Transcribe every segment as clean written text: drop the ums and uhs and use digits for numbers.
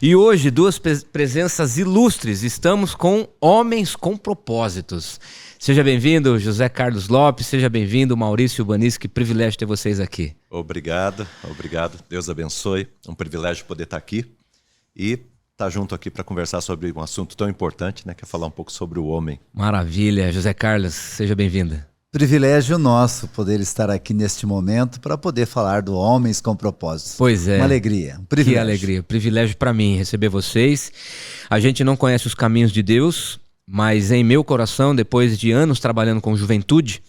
E hoje, duas presenças ilustres. Estamos com Homens com Propósitos. Seja bem-vindo, José Carlos Lopes. Seja bem-vindo, Maurício Banis. Que privilégio ter vocês aqui. Obrigado. Deus abençoe. É um privilégio poder estar aqui e estar junto aqui para conversar sobre um assunto tão importante, né? Que é falar um pouco sobre o homem. Maravilha. José Carlos, seja bem-vindo. Privilégio nosso poder estar aqui neste momento para poder falar do Homens com Propósitos. Pois é. Uma alegria, um privilégio. Que alegria. Privilégio para mim receber vocês. A gente não conhece os caminhos de Deus, mas em meu coração, depois de anos trabalhando com juventude,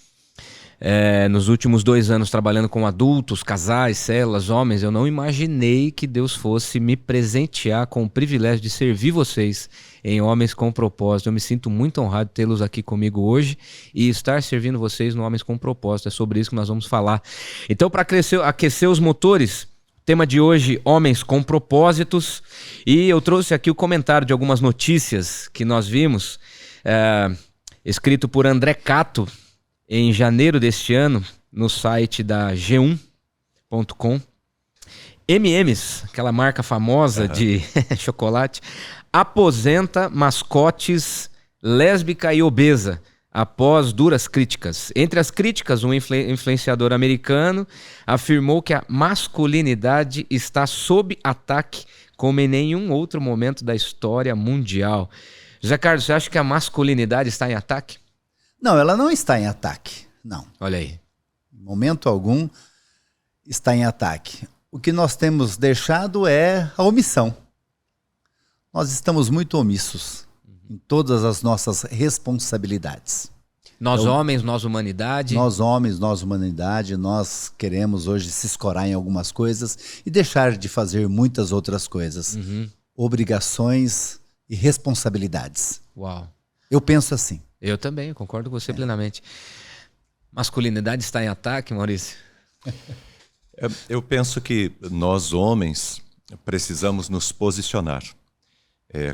nos últimos 2 anos trabalhando com adultos, casais, células, homens, eu não imaginei que Deus fosse me presentear com o privilégio de servir vocês em Homens com Propósito. Eu me sinto muito honrado de tê-los aqui comigo hoje e estar servindo vocês no Homens com Propósito. É sobre isso que nós vamos falar. Então, para aquecer os motores, tema de hoje, Homens com Propósitos. E eu trouxe aqui o comentário de algumas notícias que nós vimos, escrito por André Cato, em janeiro deste ano, no site da G1.com. M&M's, aquela marca famosa de chocolate, aposenta mascotes lésbica e obesa após duras críticas. Entre as críticas, um influenciador americano afirmou que a masculinidade está sob ataque como em nenhum outro momento da história mundial. José Carlos, você acha que a masculinidade está em ataque? Não, ela não está em ataque, não. Olha aí. Em momento algum está em ataque. O que nós temos deixado é a omissão. Nós estamos muito omissos em todas as nossas responsabilidades. Nós homens, nós humanidade. Nós homens, nós humanidade, nós queremos hoje se escorar em algumas coisas e deixar de fazer muitas outras coisas. Obrigações e responsabilidades. Uau. Eu penso assim. Eu também, concordo com você plenamente. Masculinidade está em ataque, Maurício? Eu penso que nós, homens, precisamos nos posicionar.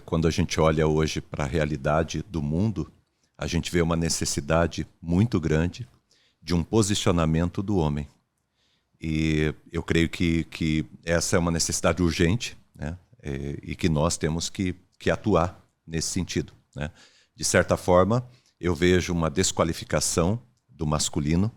Quando a gente olha hoje para a realidade do mundo, a gente vê uma necessidade muito grande de um posicionamento do homem. E eu creio que essa é uma necessidade urgente, né? E que nós temos que atuar nesse sentido, né? De certa forma, eu vejo uma desqualificação do masculino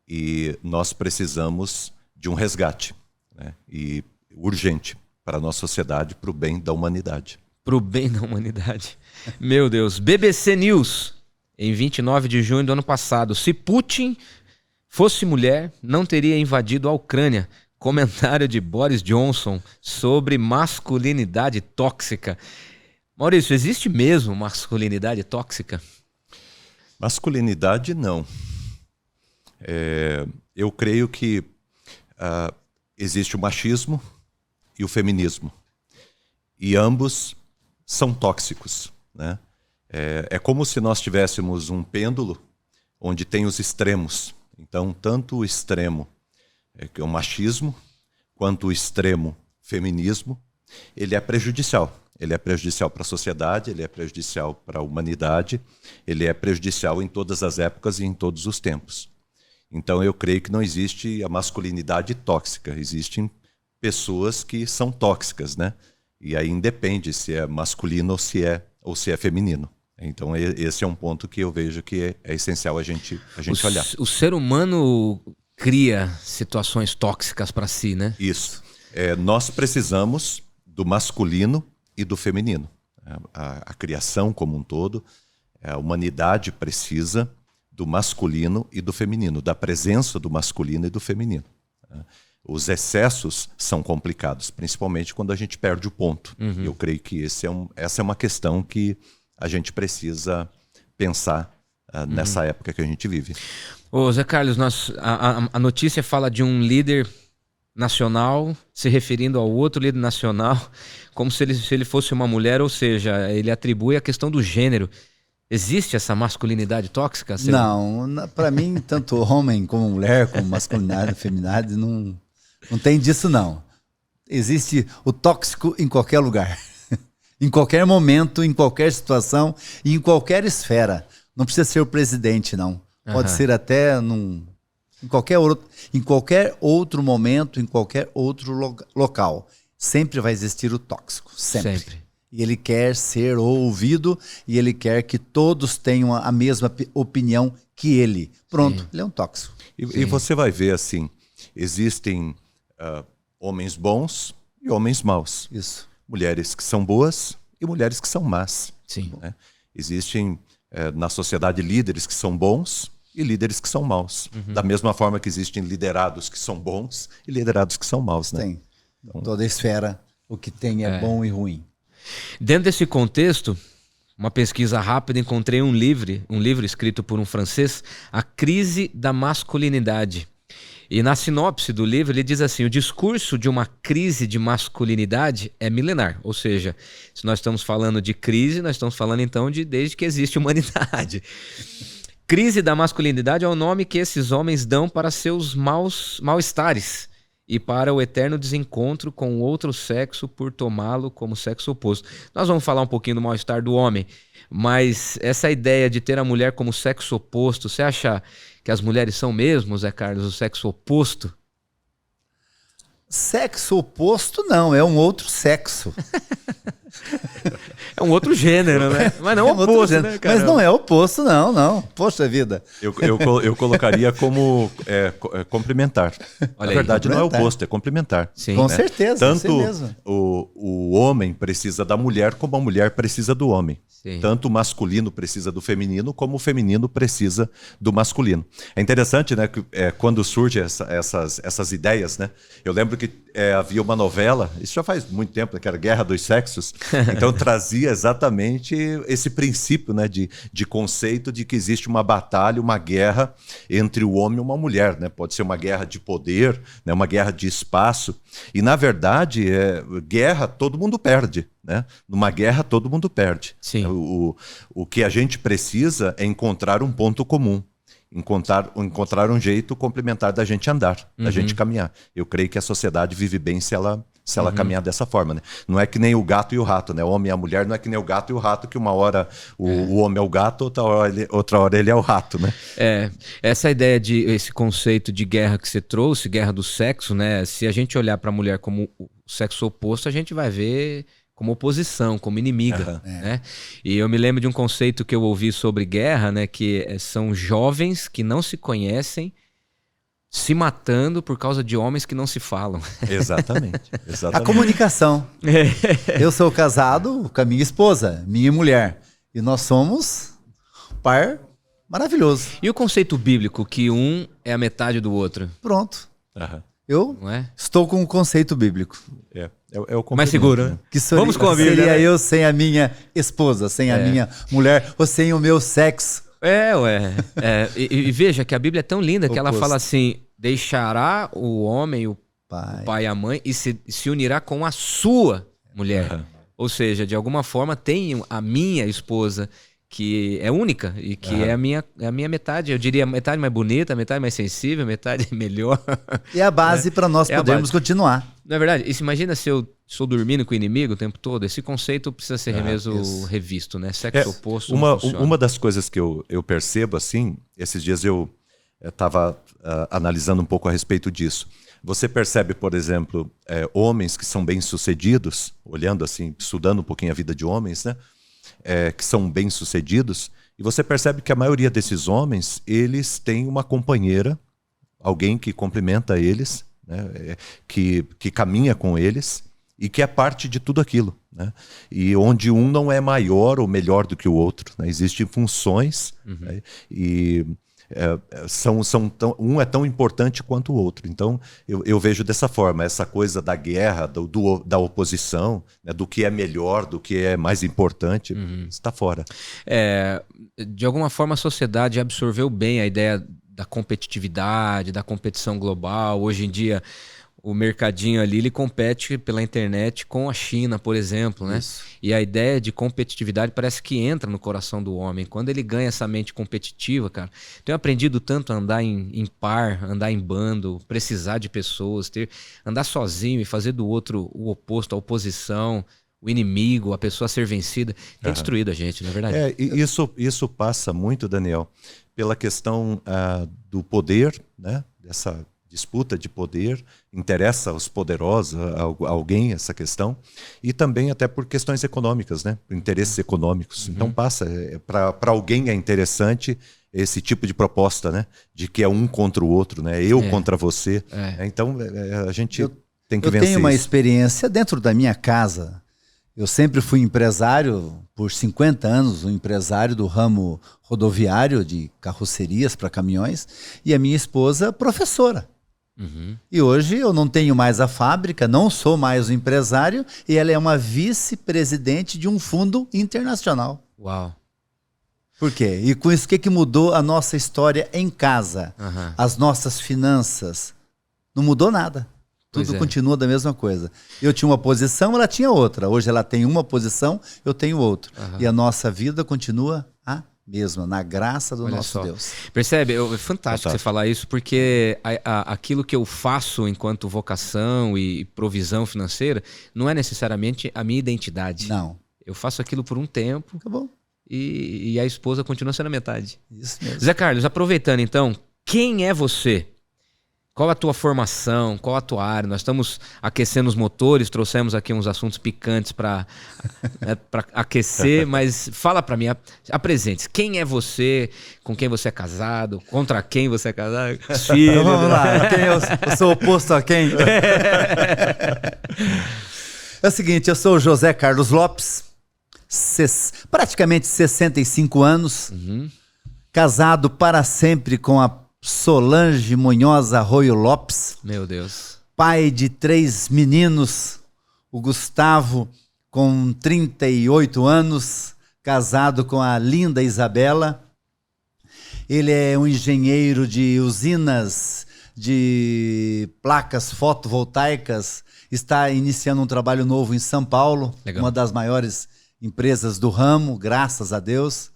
e nós precisamos de um resgate, né? E urgente para a nossa sociedade, para o bem da humanidade. Para o bem da humanidade. Meu Deus. BBC News, em 29 de junho do ano passado. Se Putin fosse mulher, não teria invadido a Ucrânia. Comentário de Boris Johnson sobre masculinidade tóxica. Maurício, existe mesmo masculinidade tóxica? Masculinidade, não. Eu creio que existe o machismo e o feminismo. E ambos são tóxicos, né? É como se nós tivéssemos um pêndulo onde tem os extremos. Então, tanto o extremo, que é o machismo, quanto o extremo feminismo, ele é prejudicial. Ele é prejudicial para a sociedade, ele é prejudicial para a humanidade, ele é prejudicial em todas as épocas e em todos os tempos. Então eu creio que não existe a masculinidade tóxica, existem pessoas que são tóxicas, né? E aí independe se é masculino ou se é feminino. Então esse é um ponto que eu vejo que é essencial a gente olhar. O ser humano cria situações tóxicas para si, né? Isso. Nós precisamos do masculino e do feminino. A criação como um todo, a humanidade precisa do masculino e do feminino, da presença do masculino e do feminino. Os excessos são complicados, principalmente quando a gente perde o ponto. Eu creio que essa é uma questão que a gente precisa pensar nessa época que a gente vive. Ô Zé Carlos, a notícia fala de um líder nacional se referindo ao outro líder nacional como se ele fosse uma mulher, ou seja, ele atribui a questão do gênero. Existe essa masculinidade tóxica? Não, para mim, tanto homem como mulher, como masculinidade, feminidade, não tem disso não. Existe o tóxico em qualquer lugar, em qualquer momento, em qualquer situação e em qualquer esfera. Não precisa ser o presidente, não. Pode ser até em qualquer outro momento, em qualquer outro local. sempre vai existir o tóxico, sempre. Sempre. E ele quer ser ouvido e ele quer que todos tenham a mesma opinião que ele. Pronto, Sim. ele é um tóxico. E você vai ver assim, existem homens bons e homens maus. Isso. Mulheres que são boas e mulheres que são más. Sim. Né? Existem na sociedade líderes que são bons e líderes que são maus. Da mesma forma que existem liderados que são bons e liderados que são maus. Né? Tem. Toda esfera, o que tem é bom e ruim. Dentro desse contexto, uma pesquisa rápida, encontrei um livro escrito por um francês, A Crise da Masculinidade. E na sinopse do livro ele diz assim: o discurso de uma crise de masculinidade é milenar. Ou seja, se nós estamos falando de crise, nós estamos falando então de desde que existe humanidade. Crise da masculinidade é o nome que esses homens dão para seus mal-estares e para o eterno desencontro com o outro sexo por tomá-lo como sexo oposto. Nós vamos falar um pouquinho do mal-estar do homem, mas essa ideia de ter a mulher como sexo oposto, você acha que as mulheres são mesmo, Zé Carlos, o sexo oposto? Sexo oposto não, é um outro sexo. É um outro gênero, né? Mas não É um outro oposto, gênero. né, cara? Mas não é oposto, não. Poxa vida. Eu colocaria como complementar. Olha Na aí, verdade, não é complementar. oposto, é complementar. Sim. Com Né? certeza, Tanto isso mesmo. o homem precisa da mulher como a mulher precisa do homem. Sim. Tanto o masculino precisa do feminino como o feminino precisa do masculino. É interessante, né, que quando surgem essas ideias, né? Eu lembro que havia uma novela, isso já faz muito tempo, né, que era Guerra dos Sexos, então trazia exatamente esse princípio, né, de conceito de que existe uma batalha, uma guerra entre o homem e uma mulher, né? Pode ser uma guerra de poder, né, uma guerra de espaço, e na verdade, guerra todo mundo perde. Né? Numa guerra todo mundo perde. Sim. O que a gente precisa é encontrar um ponto comum, encontrar um jeito complementar da gente andar, da gente caminhar. Eu creio que a sociedade vive bem se ela caminhar dessa forma. Né? Não é que nem o gato e o rato, né? O homem e a mulher não é que nem o gato e o rato, que uma hora o homem é o gato, outra hora ele é o rato. Né? Essa ideia esse conceito de guerra que você trouxe, guerra do sexo, né? Se a gente olhar para a mulher como o sexo oposto, a gente vai ver como oposição, como inimiga, né? E eu me lembro de um conceito que eu ouvi sobre guerra, né? Que são jovens que não se conhecem se matando por causa de homens que não se falam. Exatamente. A comunicação. Eu sou casado com a minha esposa, minha mulher. E nós somos um par maravilhoso. E o conceito bíblico que um é a metade do outro, Pronto. Aham. Eu não é? estou com o conceito bíblico. É o complemento, Mais seguro, né? Que Vamos com a Bíblia, seria né? eu sem a minha esposa, sem a minha mulher, ou sem o meu sexo. E veja que a Bíblia é tão linda que ela Oposto. fala assim: deixará o homem, o Pai. pai e a mãe, e se unirá com a sua mulher. Aham. Ou seja, de alguma forma tem a minha esposa, que é única e que é a minha metade. Eu diria metade mais bonita, metade mais sensível, metade melhor. E a base para nós É a podermos base. continuar. Não é verdade? E se imagina se eu estou dormindo com o inimigo o tempo todo? Esse conceito precisa ser mesmo isso. revisto, né? Sexo oposto Uma, não funciona. uma das coisas que eu percebo, assim, esses dias eu estava analisando um pouco a respeito disso. Você percebe, por exemplo, homens que são bem-sucedidos, olhando assim, estudando um pouquinho a vida de homens, né? Que são bem-sucedidos, e você percebe que a maioria desses homens, eles têm uma companheira, alguém que complementa eles, né? que caminha com eles, e que é parte de tudo aquilo. Né? E onde um não é maior ou melhor do que o outro. Né? Existem funções, né? E um é tão importante quanto o outro. Então, eu vejo dessa forma, essa coisa da guerra, da oposição, né? Do que é melhor, do que é mais importante, está fora. De alguma forma a sociedade absorveu bem a ideia da competitividade, da competição global. Hoje em dia o mercadinho ali, ele compete pela internet com a China, por exemplo, né? Isso. E a ideia de competitividade parece que entra no coração do homem. Quando ele ganha essa mente competitiva, cara, tenho aprendido tanto a andar em par, andar em bando, precisar de pessoas, andar sozinho e fazer do outro o oposto, a oposição, o inimigo, a pessoa a ser vencida. Tem destruído a gente, não é verdade? E isso passa muito, Daniel, pela questão do poder, né? disputa de poder, interessa aos poderosos, a alguém essa questão, e também até por questões econômicas, né? Por interesses econômicos. Então passa, para alguém é interessante esse tipo de proposta, né? De que é um contra o outro, né? Eu contra você. Então a gente tem que vencer isso. Eu tenho uma experiência dentro da minha casa. Eu sempre fui empresário, por 50 anos, um empresário do ramo rodoviário de carrocerias para caminhões, e a minha esposa professora. E hoje eu não tenho mais a fábrica, não sou mais o empresário, e ela é uma vice-presidente de um fundo internacional. Uau! Por quê? E com isso, o que mudou a nossa história em casa? As nossas finanças? Não mudou nada. Tudo continua da mesma coisa. Eu tinha uma posição, ela tinha outra. Hoje ela tem uma posição, eu tenho outra. E a nossa vida continua a mesma, na graça do nosso Deus. Percebe? É fantástico você falar isso, porque aquilo que eu faço enquanto vocação e provisão financeira não é necessariamente a minha identidade. Não. Eu faço aquilo por um tempo. Acabou. E a esposa continua sendo a metade. Isso mesmo. Zé Carlos, aproveitando então, quem é você? Qual a tua formação? Qual a tua área? Nós estamos aquecendo os motores, trouxemos aqui uns assuntos picantes para aquecer, mas fala para mim, apresente-se. Quem é você? Com quem você é casado? Contra quem você é casado? Filho, vamos lá. Eu sou oposto a quem? É o seguinte, eu sou o José Carlos Lopes, praticamente 65 anos, casado para sempre com a Solange Munhoz Arroio Lopes. Meu Deus. Pai de 3 meninos, o Gustavo com 38 anos, casado com a linda Isabela. Ele é um engenheiro de usinas de placas fotovoltaicas, está iniciando um trabalho novo em São Paulo, uma das maiores empresas do ramo, graças a Deus.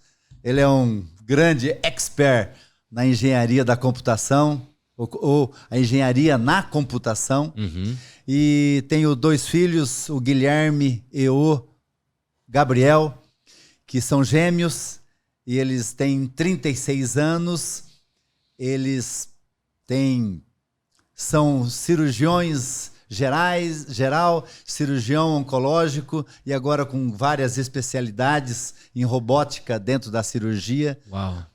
Ele é um grande expert na engenharia da computação, ou a engenharia na computação. E tenho 2 filhos, o Guilherme e o Gabriel, que são gêmeos, e eles têm 36 anos, eles são cirurgiões geral, cirurgião oncológico e agora com várias especialidades em robótica dentro da cirurgia,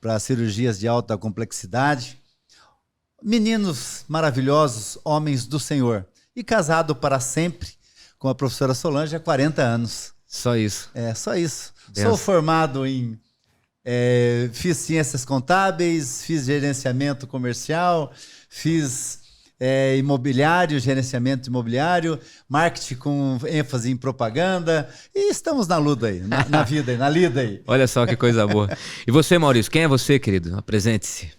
para cirurgias de alta complexidade. Meninos maravilhosos, homens do Senhor. E casado para sempre com a professora Solange há 40 anos. Só isso? É, só isso. Sou formado em... fiz ciências contábeis, fiz gerenciamento comercial, fiz... imobiliário, gerenciamento imobiliário, marketing com ênfase em propaganda, e estamos na luta aí, na vida aí, na lida aí. Olha só que coisa boa. E você, Maurício, quem é você, querido? Apresente-se.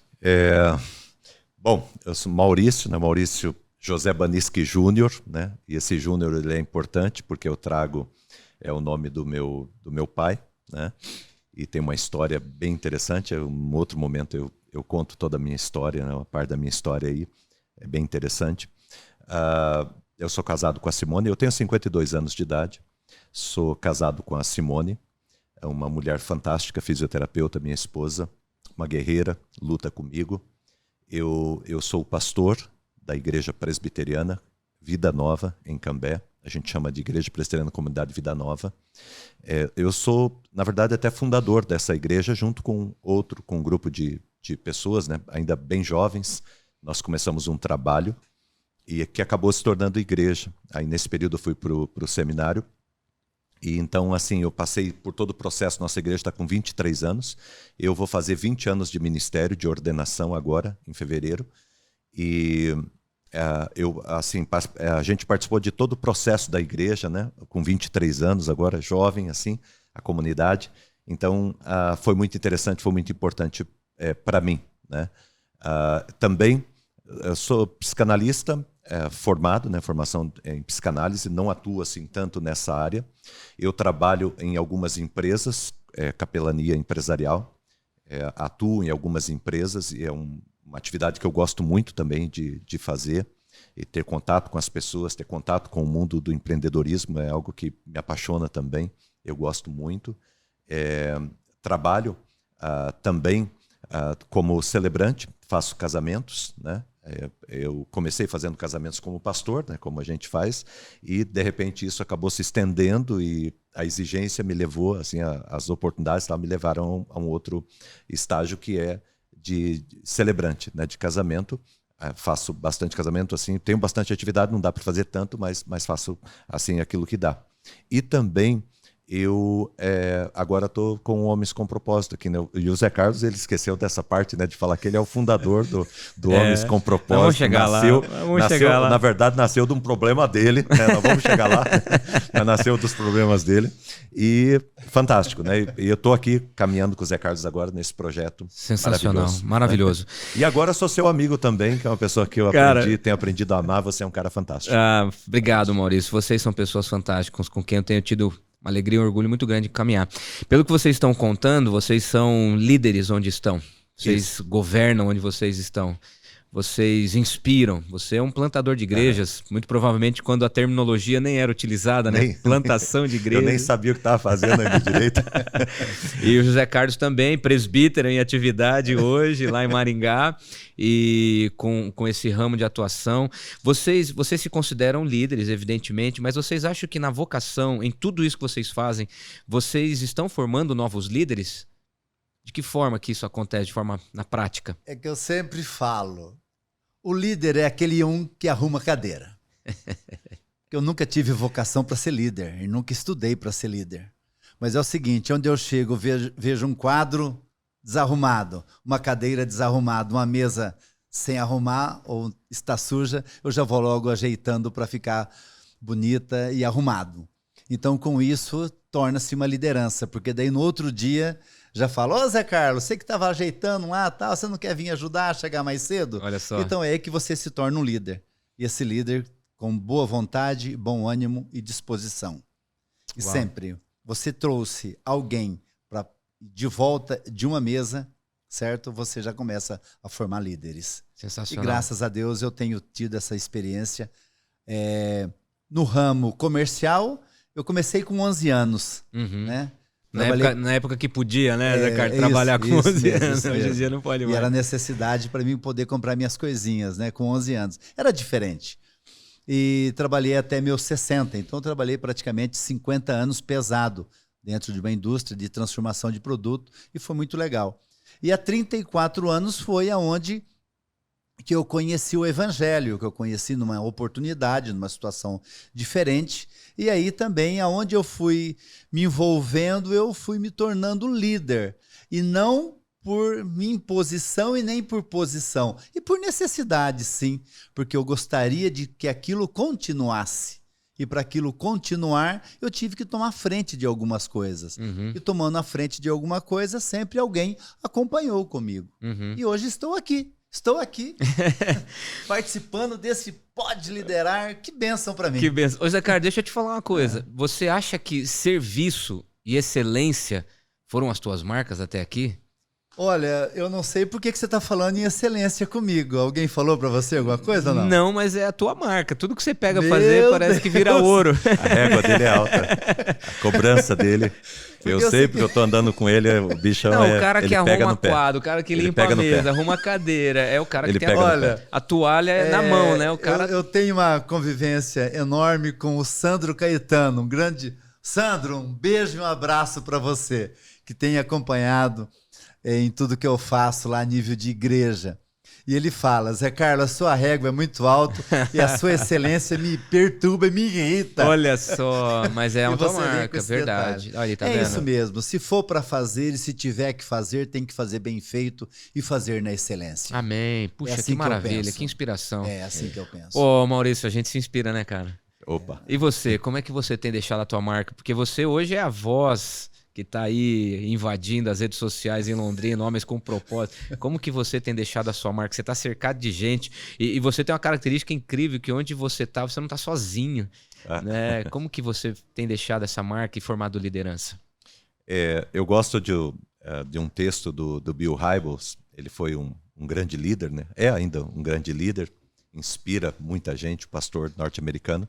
Bom, eu sou Maurício, né? Maurício José Baniski Júnior, né? E esse Júnior ele é importante porque eu trago o nome do meu pai, né? E tem uma história bem interessante. Em um outro momento eu conto toda a minha história, né? Uma parte da minha história aí. É bem interessante. Eu sou casado com a Simone, eu tenho 52 anos de idade. Sou casado com a Simone, é uma mulher fantástica, fisioterapeuta, minha esposa, uma guerreira, luta comigo. Eu sou o pastor da Igreja Presbiteriana Vida Nova, em Cambé. A gente chama de Igreja Presbiteriana Comunidade Vida Nova. Eu sou, na verdade, até fundador dessa igreja, junto com um grupo de pessoas, né, ainda bem jovens. Nós começamos um trabalho e que acabou se tornando igreja. Aí nesse período eu fui para o seminário e então assim eu passei por todo o processo. Nossa igreja está com 23 anos. Eu vou fazer 20 anos de ministério, de ordenação agora, em fevereiro. E a gente participou de todo o processo da igreja, né? Com 23 anos agora, jovem assim, a comunidade. Então foi muito interessante, foi muito importante para mim, né? Também eu sou psicanalista formado, né, formação em psicanálise, não atuo assim tanto nessa área. Eu trabalho em algumas empresas, capelania empresarial, atuo em algumas empresas e é uma atividade que eu gosto muito também de fazer, e ter contato com as pessoas, ter contato com o mundo do empreendedorismo é algo que me apaixona também, eu gosto muito. Trabalho também como celebrante, faço casamentos, né? Eu comecei fazendo casamentos como pastor, né, como a gente faz, e de repente isso acabou se estendendo e a exigência me levou, assim, as oportunidades me levaram a um outro estágio que é de celebrante, né, de casamento. Faço bastante casamento, assim, tenho bastante atividade, não dá para fazer tanto, mas faço assim aquilo que dá. E também eu agora estou com Homens com Propósito aqui, né? E o Zé Carlos, ele esqueceu dessa parte, né, de falar que ele é o fundador do Homens com Propósito. Vamos chegar lá. Na verdade, nasceu de um problema dele, né? Nós vamos chegar lá, mas nasceu dos problemas dele. E fantástico, né? E eu estou aqui caminhando com o Zé Carlos agora nesse projeto. Sensacional, maravilhoso. E agora sou seu amigo também, que é uma pessoa que eu tenho aprendido a amar. Você é um cara fantástico. Obrigado, Maurício. Vocês são pessoas fantásticas, com quem eu tenho tido uma alegria e um orgulho muito grande de caminhar. Pelo que vocês estão contando, vocês são líderes onde estão. Vocês governam onde vocês estão. Vocês inspiram. Você é um plantador de igrejas. Muito provavelmente quando a terminologia nem era utilizada, né? Plantação de igrejas. Eu nem sabia o que estava fazendo ainda direito. E o José Carlos também, presbítero em atividade hoje, lá em Maringá. E com esse ramo de atuação. Vocês se consideram líderes, evidentemente, mas vocês acham que na vocação, em tudo isso que vocês fazem, vocês estão formando novos líderes? De que forma que isso acontece, de forma na prática? É que eu sempre falo, o líder é aquele que arruma cadeira. Eu nunca tive vocação para ser líder, e nunca estudei para ser líder. Mas é o seguinte, onde eu chego, vejo um quadro desarrumado, uma cadeira desarrumada, uma mesa sem arrumar ou está suja, eu já vou logo ajeitando para ficar bonita e arrumado. Então, com isso, torna-se uma liderança, porque daí no outro dia já falo, ô Zé Carlos, você que estava ajeitando lá, tal, você não quer vir ajudar a chegar mais cedo? Olha só. Então é aí que você se torna um líder. E esse líder com boa vontade, bom ânimo e disposição. E sempre você trouxe alguém de volta de uma mesa, certo? Você já começa a formar líderes. Sensacional. E graças a Deus eu tenho tido essa experiência. No ramo comercial, eu comecei com 11 anos, né? Na época que podia, né, Zé Carlos, trabalhar com 11 anos. Hoje em dia não pode mais. E era necessidade para mim poder comprar minhas coisinhas, né, com 11 anos. Era diferente. E trabalhei até meus 60, então eu trabalhei praticamente 50 anos pesado dentro de uma indústria de transformação de produto e foi muito legal. E há 34 anos foi aonde que eu conheci o Evangelho, que eu conheci numa oportunidade, numa situação diferente. E aí também, aonde eu fui me envolvendo, eu fui me tornando líder. E não por minha imposição e nem por posição. E por necessidade, sim, porque eu gostaria de que aquilo continuasse. E para aquilo continuar, eu tive que tomar frente de algumas coisas. E tomando a frente de alguma coisa, sempre alguém acompanhou comigo. E hoje estou aqui. Participando desse Pode Liderar. Que bênção para mim. Que bênção. Ô Zé Carlos, deixa eu te falar uma coisa. Você acha que serviço e excelência foram as tuas marcas até aqui? Olha, eu não sei por que você está falando em excelência comigo. Alguém falou para você alguma coisa ou não? Não, mas é a tua marca. Tudo que você pega fazer parece que vira ouro. A régua dele é alta. A cobrança dele. Eu sei, porque eu tô andando com ele, o bichão o cara que arruma quadro, o cara que limpa a mesa, arruma a cadeira, é o cara que tem a toalha na mão, né? O cara... eu tenho uma convivência enorme com o Sandro Caetano, um grande... Sandro, um beijo e um abraço para você, que tem acompanhado em tudo que eu faço lá a nível de igreja. E ele fala, Zé Carlos, a sua régua é muito alta e a sua excelência me perturba e me irrita. Olha só, mas é uma tua marca, verdade. Olha, tá vendo? Isso mesmo, se for para fazer e se tiver que fazer, tem que fazer bem feito e fazer na excelência. Amém. Puxa, assim que maravilha, que inspiração. É assim que eu penso. Ô, Maurício, a gente se inspira, né, cara? Opa. E você, como é que você tem deixado a tua marca? Porque você hoje é a voz que está aí invadindo as redes sociais em Londrina, Homens com Propósito. Como que você tem deixado a sua marca? Você está cercado de gente e você tem uma característica incrível que onde você está, você não está sozinho. Né? Como que você tem deixado essa marca e formado liderança? Eu gosto de um texto do Bill Hybels. Ele foi um grande líder, né? É ainda um grande líder, inspira muita gente, pastor norte-americano.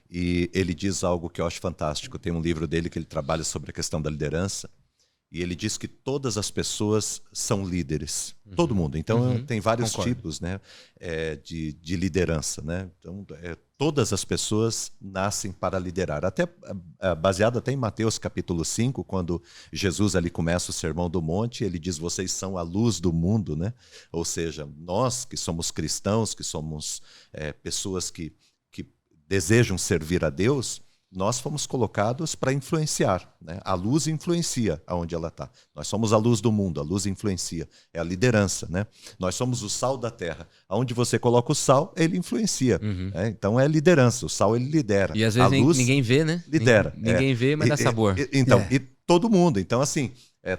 E ele diz algo que eu acho fantástico. Tem um livro dele que ele trabalha sobre a questão da liderança. E ele diz que todas as pessoas são líderes. Todo mundo. Então, tem vários tipos, né, de liderança. Né? Então, todas as pessoas nascem para liderar. Até baseado até em Mateus capítulo 5, quando Jesus ali começa o Sermão do Monte, ele diz, vocês são a luz do mundo. Né? Ou seja, nós que somos cristãos, que somos pessoas que desejam servir a Deus, nós fomos colocados para influenciar. Né? A luz influencia aonde ela está. Nós somos a luz do mundo, a luz influencia. É a liderança. Né? Nós somos o sal da terra. Aonde você coloca o sal, ele influencia. Né? Então é liderança. O sal, ele lidera. E às vezes a luz ninguém vê, né? Lidera. Ninguém vê, mas dá sabor. E todo mundo. Então, assim,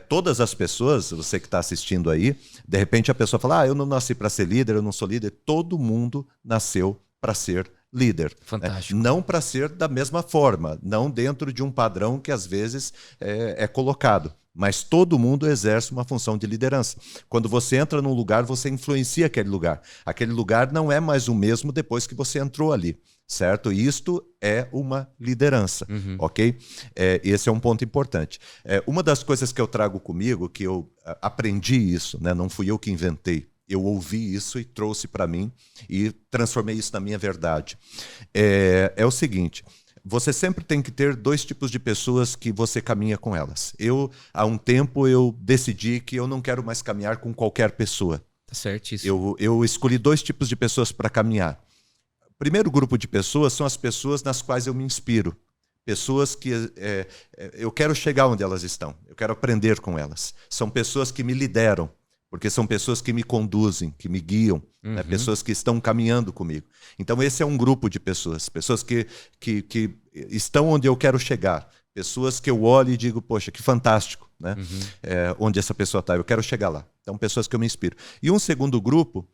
todas as pessoas, você que está assistindo aí, de repente a pessoa fala, eu não nasci para ser líder, eu não sou líder. Todo mundo nasceu para ser líder. Fantástico. Não para ser da mesma forma, não dentro de um padrão que às vezes é colocado. Mas todo mundo exerce uma função de liderança. Quando você entra num lugar, você influencia aquele lugar. Aquele lugar não é mais o mesmo depois que você entrou ali, certo? E isto é uma liderança, ok? Esse é um ponto importante. Uma das coisas que eu trago comigo, que eu aprendi isso, né? Não fui eu que inventei, eu ouvi isso e trouxe para mim e transformei isso na minha verdade. É o seguinte, você sempre tem que ter dois tipos de pessoas que você caminha com elas. Há um tempo, eu decidi que eu não quero mais caminhar com qualquer pessoa. Tá certíssimo. Eu escolhi dois tipos de pessoas para caminhar. O primeiro grupo de pessoas são as pessoas nas quais eu me inspiro. Pessoas que eu quero chegar onde elas estão. Eu quero aprender com elas. São pessoas que me lideram. Porque são pessoas que me conduzem, que me guiam, né? Pessoas que estão caminhando comigo. Então esse é um grupo de pessoas que estão onde eu quero chegar. Pessoas que eu olho e digo, poxa, que fantástico, né? Onde essa pessoa está, eu quero chegar lá. Então pessoas que eu me inspiro. E um segundo grupo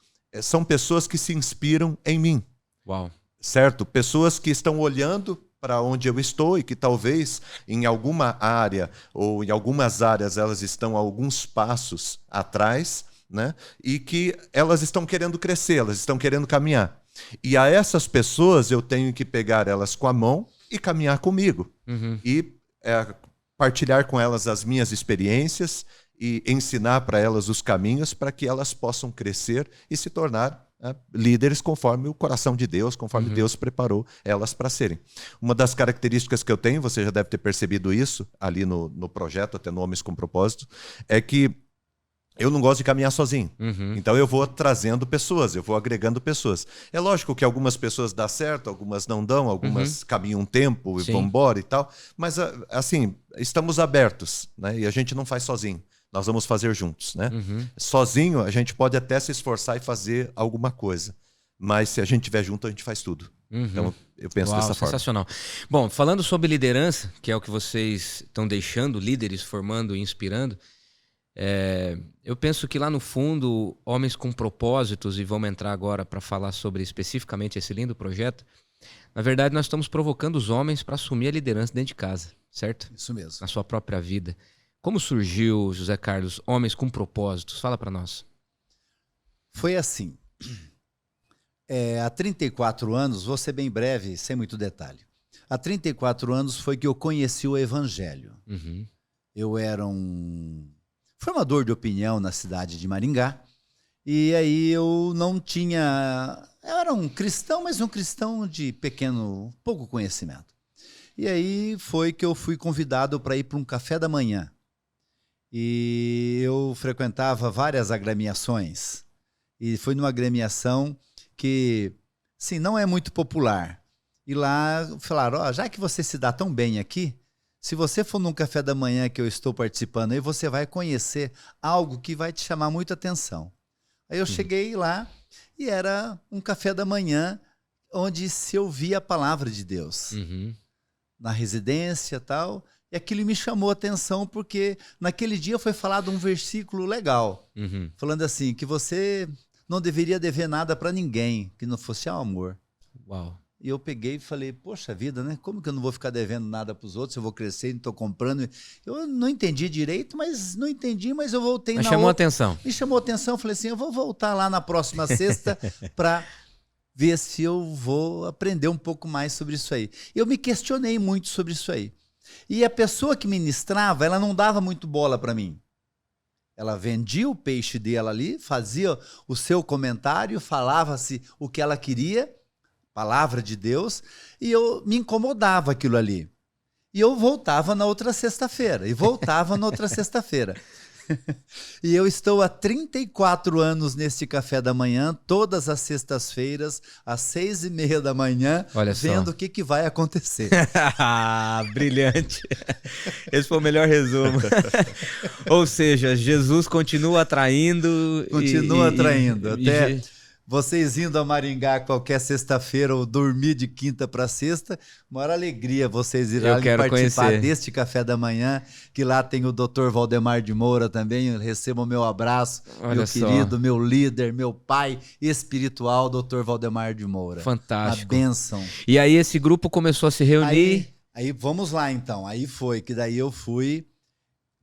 são pessoas que se inspiram em mim. Uau. Certo? Pessoas que estão olhando para onde eu estou e que talvez em alguma área ou em algumas áreas elas estão a alguns passos atrás, né? E que elas estão querendo crescer, elas estão querendo caminhar. E a essas pessoas eu tenho que pegar elas com a mão e caminhar comigo. E partilhar com elas as minhas experiências e ensinar para elas os caminhos para que elas possam crescer e se tornar líderes conforme o coração de Deus, conforme Deus preparou elas para serem. Uma das características que eu tenho, você já deve ter percebido isso ali no projeto, até no Homens com Propósito, é que eu não gosto de caminhar sozinho. Então eu vou trazendo pessoas, eu vou agregando pessoas. É lógico que algumas pessoas dão certo, algumas não dão, algumas caminham um tempo e vão embora e tal, mas assim, estamos abertos, né? E a gente não faz sozinho. Nós vamos fazer juntos, né? Sozinho, a gente pode até se esforçar e fazer alguma coisa. Mas se a gente estiver junto, a gente faz tudo. Então, eu penso dessa forma. Sensacional. Bom, falando sobre liderança, que é o que vocês estão deixando, líderes formando e inspirando, eu penso que lá no fundo, homens com propósitos, e vamos entrar agora para falar sobre especificamente esse lindo projeto, na verdade nós estamos provocando os homens para assumir a liderança dentro de casa, certo? Isso mesmo. Na sua própria vida. Como surgiu, José Carlos, Homens com Propósitos? Fala para nós. Foi assim. Há 34 anos, vou ser bem breve, sem muito detalhe. Há 34 anos foi que eu conheci o Evangelho. Eu era um formador de opinião na cidade de Maringá. E aí eu não tinha... Eu era um cristão, mas um cristão de pouco conhecimento. E aí foi que eu fui convidado para ir para um café da manhã. E eu frequentava várias agremiações. E foi numa agremiação que, sim, não é muito popular. E lá falaram, já que você se dá tão bem aqui, se você for num café da manhã que eu estou participando, aí você vai conhecer algo que vai te chamar muita atenção. Aí eu cheguei lá e era um café da manhã onde se ouvia a palavra de Deus. Na residência e tal. E aquilo me chamou a atenção porque naquele dia foi falado um versículo legal. Falando assim, que você não deveria dever nada para ninguém, que não fosse ao amor. Uau. E eu peguei e falei, poxa vida, né? Como que eu não vou ficar devendo nada para os outros? Eu vou crescer, não estou comprando. Eu não entendi direito, mas eu voltei Mas chamou a atenção. Me chamou a atenção, falei assim, eu vou voltar lá na próxima sexta para ver se eu vou aprender um pouco mais sobre isso aí. Eu me questionei muito sobre isso aí. E a pessoa que ministrava, ela não dava muito bola para mim. Ela vendia o peixe dela ali, fazia o seu comentário, falava-se o que ela queria, palavra de Deus, e eu me incomodava aquilo ali. E eu voltava na outra sexta-feira, e voltava na outra sexta-feira. E eu estou há 34 anos neste café da manhã, todas as sextas-feiras, às 6h30 da manhã, vendo o que vai acontecer. Brilhante. Esse foi o melhor resumo. Ou seja, Jesus continua atraindo. Continua atraindo. Até vocês indo a Maringá qualquer sexta-feira ou dormir de quinta para sexta, maior alegria vocês irem participar deste café da manhã, que lá tem o Dr. Valdemar de Moura também. Receba o meu abraço, meu querido, meu líder, meu pai espiritual, Dr. Valdemar de Moura. Fantástico. Uma bênção. E aí esse grupo começou a se reunir. Aí vamos lá então. Aí foi que daí eu fui.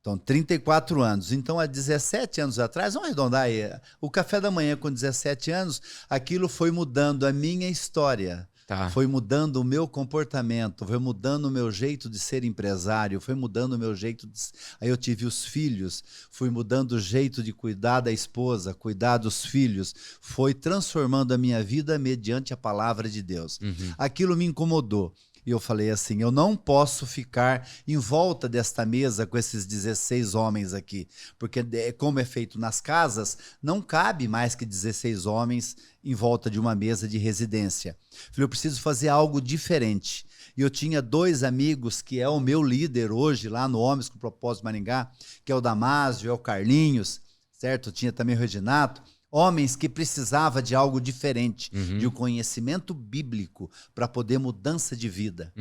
Então, 34 anos. Então, há 17 anos atrás, vamos arredondar aí, o café da manhã com 17 anos, aquilo foi mudando a minha história. Tá. Foi mudando o meu comportamento, foi mudando o meu jeito de ser empresário, foi mudando o meu jeito de... Aí eu tive os filhos, fui mudando o jeito de cuidar da esposa, cuidar dos filhos, foi transformando a minha vida mediante a palavra de Deus. Uhum. Aquilo me incomodou. E eu falei assim, eu não posso ficar em volta desta mesa com esses 16 homens aqui, porque como é feito nas casas, não cabe mais que 16 homens em volta de uma mesa de residência. Falei, eu preciso fazer algo diferente. E eu tinha 2 amigos, que é o meu líder hoje, lá no Homens com Propósito Maringá, que é o Damásio, é o Carlinhos, certo? Tinha também o Reginato. Homens que precisavam de algo diferente, de um conhecimento bíblico para poder mudança de vida.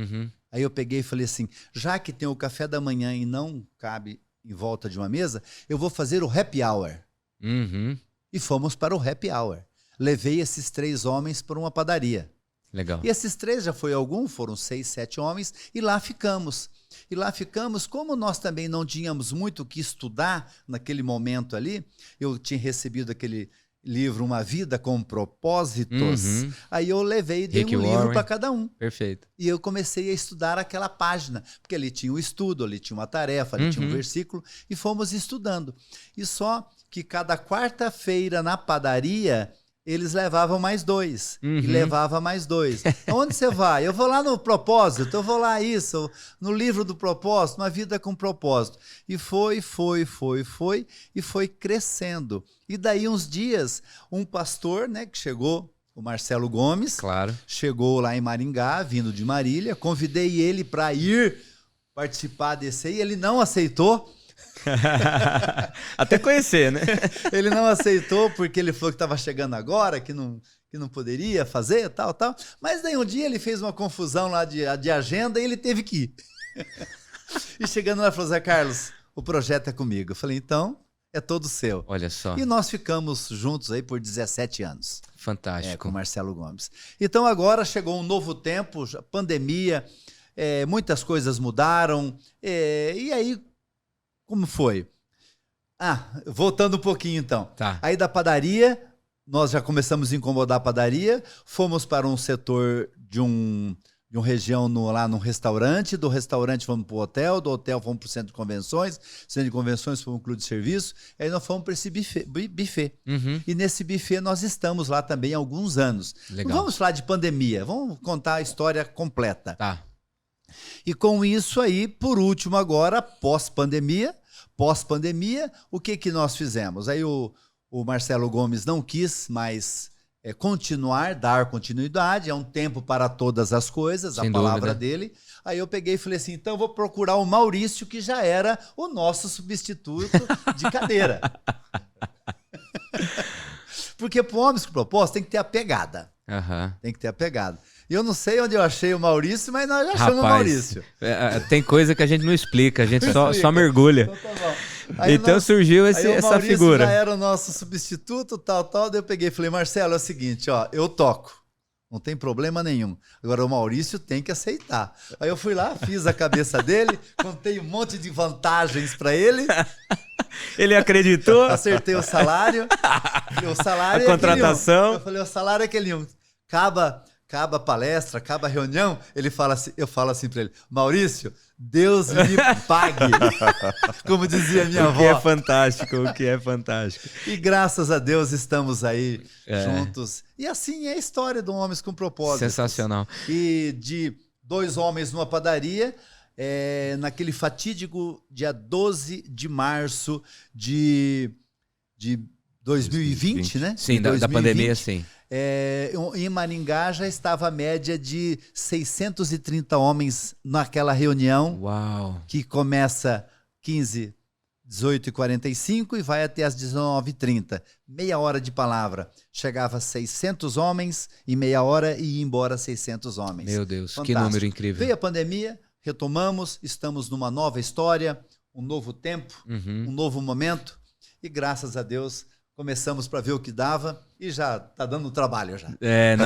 Aí eu peguei e falei assim, já que tem o café da manhã e não cabe em volta de uma mesa, eu vou fazer o happy hour. E fomos para o happy hour. Levei esses 3 homens para uma padaria. Legal. E esses 3 já foi foram 6, 7 homens, e lá ficamos. E lá ficamos, como nós também não tínhamos muito o que estudar naquele momento ali, eu tinha recebido aquele livro Uma Vida com Propósitos, aí eu levei e dei um livro para cada um. Perfeito. E eu comecei a estudar aquela página, porque ali tinha um estudo, ali tinha uma tarefa, ali tinha um versículo, e fomos estudando. E só que cada quarta-feira na padaria... eles levavam mais 2, e levava mais 2. Onde você vai? Eu vou lá no propósito, eu vou lá isso, no livro do propósito, Uma Vida com Propósito. E foi, e foi crescendo. E daí uns dias, um pastor, né, que chegou, o Marcelo Gomes, claro, chegou lá em Maringá, vindo de Marília, convidei ele para ir participar desse aí, ele não aceitou. Até conhecer, né? Ele não aceitou porque ele falou que estava chegando agora, que não poderia fazer, tal. Mas daí um dia ele fez uma confusão lá de agenda e ele teve que ir. E chegando lá, ele falou, Zé Carlos, o projeto é comigo. Eu falei, então, é todo seu. Olha só. E nós ficamos juntos aí por 17 anos. Fantástico. Com o Marcelo Gomes. Então agora chegou um novo tempo, pandemia, muitas coisas mudaram. E aí, como foi? Voltando um pouquinho então. Tá. Aí da padaria, nós já começamos a incomodar a padaria, fomos para um setor de uma região lá num restaurante, do restaurante fomos para o hotel, do hotel fomos para o centro de convenções fomos para um clube de serviço, aí nós fomos para esse buffet. E nesse buffet nós estamos lá também há alguns anos. Legal. Não vamos falar de pandemia, vamos contar a história completa. Tá. E com isso aí, por último agora, pós-pandemia, o que nós fizemos? Aí o Marcelo Gomes não quis mais dar continuidade, é um tempo para todas as coisas, sem a palavra dúvida dele. Aí eu peguei e falei assim, então eu vou procurar o Maurício, que já era o nosso substituto de cadeira. Porque para o Homens com Propósito tem que ter a pegada. Tem que ter a pegada. E eu não sei onde eu achei o Maurício, mas nós já achamos o Maurício. Tem coisa que a gente não explica, a gente só mergulha. Então tá bom. Então surgiu essa figura. Já era o nosso substituto, tal. Daí eu peguei e falei, Marcelo, é o seguinte, ó, eu toco. Não tem problema nenhum. Agora o Maurício tem que aceitar. Aí eu fui lá, fiz a cabeça dele, contei um monte de vantagens para ele. Ele acreditou. Acertei o salário. O salário a contratação. Eu falei, o salário é aquele um. Acaba acaba a palestra, acaba a reunião, ele fala assim, eu falo assim para ele, Maurício, Deus me pague, como dizia minha avó. O que é fantástico, o que é fantástico. E graças a Deus estamos aí juntos. E assim é a história de um Homens com Propósito. Sensacional. E de 2 homens numa padaria, naquele fatídico dia 12 de março de 2020, né? Sim, da pandemia, sim. Em Maringá já estava a média de 630 homens naquela reunião. Uau. Que começa 18h45 e vai até às 19h30. Meia hora de palavra. Chegava 600 homens em meia hora e ia embora 600 homens. Meu Deus, fantástico. Que número incrível. Veio a pandemia, retomamos, estamos numa nova história, um novo tempo, um novo momento e graças a Deus começamos para ver o que dava e já está dando trabalho já.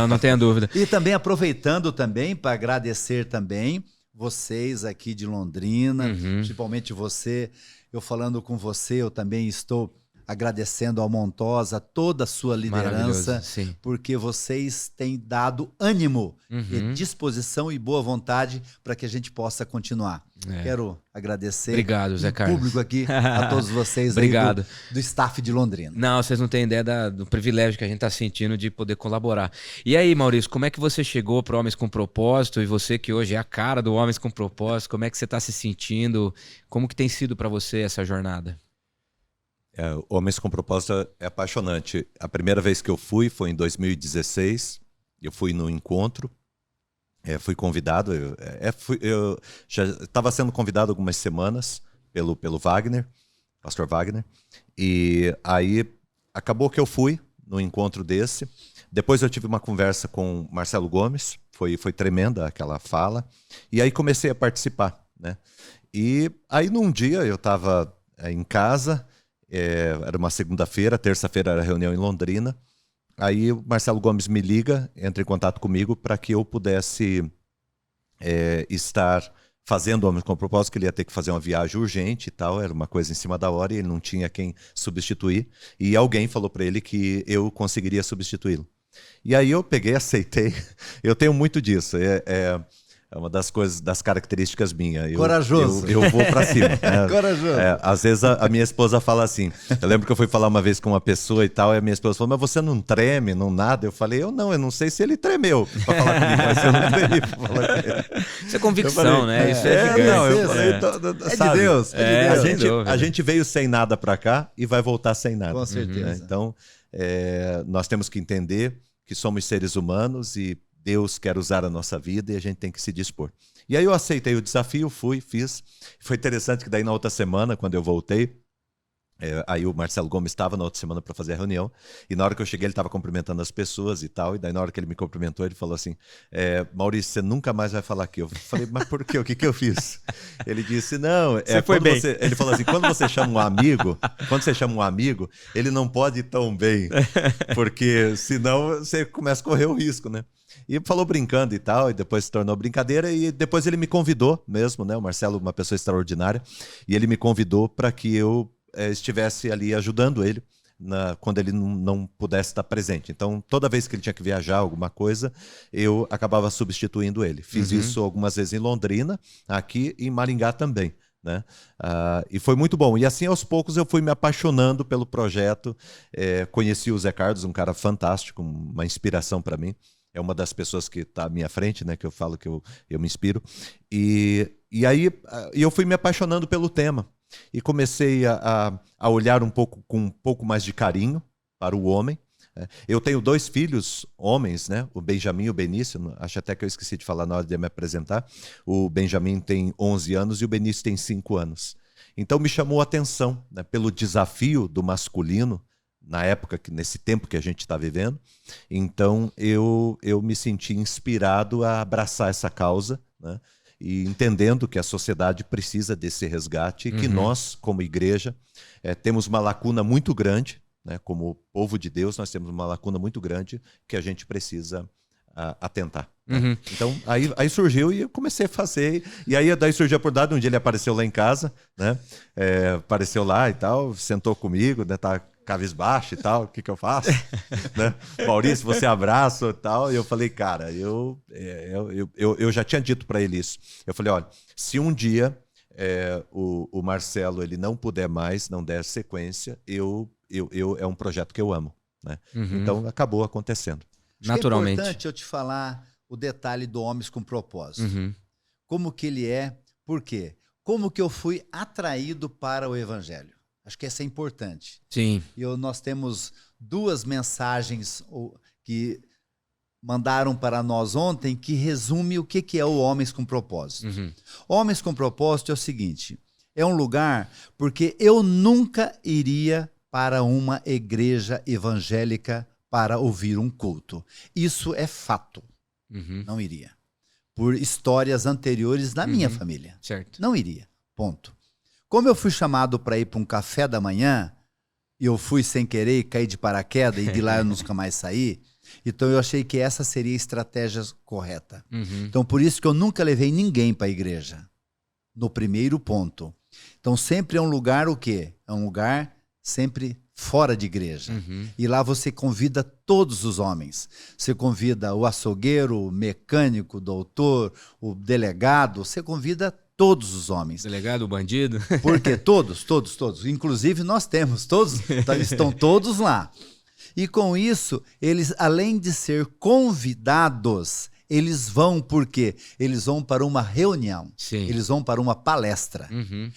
Não tenha dúvida. E também aproveitando também para agradecer também vocês aqui de Londrina, principalmente você. Eu falando com você, eu também estou agradecendo ao Montosa toda a sua liderança, porque vocês têm dado ânimo, e disposição e boa vontade para que a gente possa continuar. Quero agradecer. Obrigado, Zé Carlos. Público aqui, a todos vocês Obrigado. aí do staff de Londrina. Não, vocês não têm ideia do privilégio que a gente está sentindo de poder colaborar. E aí, Maurício, como é que você chegou para Homens com Propósito? E você que hoje é a cara do Homens com Propósito, como é que você está se sentindo? Como que tem sido para você essa jornada? Homens com Propósito é apaixonante. A primeira vez que eu fui foi em 2016. Eu fui no encontro. Fui convidado. Eu já estava sendo convidado algumas semanas pelo Wagner, pastor Wagner. E aí acabou que eu fui no encontro desse. Depois eu tive uma conversa com Marcelo Gomes. Foi tremenda aquela fala. E aí comecei a participar, né? E aí num dia eu estava em casa. Era uma segunda-feira, terça-feira era reunião em Londrina. Aí o Marcelo Gomes me liga, entra em contato comigo para que eu pudesse estar fazendo Homens com Propósito, que ele ia ter que fazer uma viagem urgente e tal, era uma coisa em cima da hora e ele não tinha quem substituir. E alguém falou para ele que eu conseguiria substituí-lo. E aí eu peguei, aceitei. Eu tenho muito disso. É uma das coisas, das características minhas. Corajoso. Eu vou pra cima. Corajoso. Às vezes a minha esposa fala assim. Eu lembro que eu fui falar uma vez com uma pessoa e tal, e a minha esposa falou, mas você não treme, não nada? Eu falei, eu não sei se ele tremeu pra falar comigo, mas eu não tremi pra falar com ele. Isso é convicção, né? Isso é gigante. Eu falei, de Deus. A gente veio sem nada pra cá e vai voltar sem nada. Com certeza. Então, nós temos que entender que somos seres humanos e Deus quer usar a nossa vida e a gente tem que se dispor. E aí eu aceitei o desafio, fiz. Foi interessante que daí na outra semana, quando eu voltei, aí o Marcelo Gomes estava na outra semana para fazer a reunião, e na hora que eu cheguei ele estava cumprimentando as pessoas e tal, e daí na hora que ele me cumprimentou ele falou assim, Maurício, você nunca mais vai falar aqui. Eu falei, mas por quê? O que eu fiz? Ele disse, não, foi bem. ele falou assim, quando você chama um amigo, ele não pode ir tão bem, porque senão você começa a correr o risco, né? E falou brincando e tal, e depois se tornou brincadeira, e depois ele me convidou mesmo, né? O Marcelo, uma pessoa extraordinária, e ele me convidou para que eu estivesse ali ajudando ele quando ele não pudesse estar presente. Então, toda vez que ele tinha que viajar, alguma coisa, eu acabava substituindo ele. Fiz isso algumas vezes em Londrina, aqui e em Maringá também, né? E foi muito bom. E assim, aos poucos, eu fui me apaixonando pelo projeto. Conheci o Zé Carlos, um cara fantástico, uma inspiração para mim. É uma das pessoas que está à minha frente, né? Que eu falo que eu me inspiro. E aí eu fui me apaixonando pelo tema. E comecei a olhar com um pouco mais de carinho para o homem. Eu tenho 2 filhos homens, né? O Benjamin e o Benício. Acho até que eu esqueci de falar na hora de me apresentar. O Benjamin tem 11 anos e o Benício tem 5 anos. Então me chamou a atenção, né, pelo desafio do masculino na época, nesse tempo que a gente está vivendo. Então eu me senti inspirado a abraçar essa causa, né? E entendendo que a sociedade precisa desse resgate e que nós, como igreja, temos uma lacuna muito grande, né? Como povo de Deus, nós temos uma lacuna muito grande que a gente precisa atentar. Então, aí surgiu e eu comecei a fazer. E aí daí surgiu a oportunidade, um dia ele apareceu lá em casa, né? Apareceu lá e tal, sentou comigo, né? Tá cabisbaixo e tal, o que eu faço? Né? Maurício, você abraça e tal. E eu falei, cara, eu já tinha dito para ele isso. Eu falei, olha, se um dia o Marcelo ele não puder mais, não der sequência, é um projeto que eu amo. Né? Então acabou acontecendo. Naturalmente. É importante eu te falar o detalhe do Homens com Propósito. Como que ele é, por quê? Como que eu fui atraído para o Evangelho. Acho que isso é importante. Sim. E nós temos 2 mensagens que mandaram para nós ontem que resume o que é o Homens com Propósito. Homens com Propósito é o seguinte, é um lugar porque eu nunca iria para uma igreja evangélica para ouvir um culto. Isso é fato. Não iria. Por histórias anteriores da minha família. Certo. Não iria. Ponto. Como eu fui chamado para ir para um café da manhã, e eu fui sem querer e caí de paraquedas, e de lá eu nunca mais saí, então eu achei que essa seria a estratégia correta. Então por isso que eu nunca levei ninguém para a igreja. No primeiro ponto. Então sempre é um lugar o quê? É um lugar sempre fora de igreja. E lá você convida todos os homens. Você convida o açougueiro, o mecânico, o doutor, o delegado, você convida todos os homens. Delegado, o bandido. Porque todos. Inclusive nós temos, todos, estão todos lá. E com isso, eles, além de ser convidados, eles vão, por quê? Eles vão para uma reunião. Sim. Eles vão para uma palestra.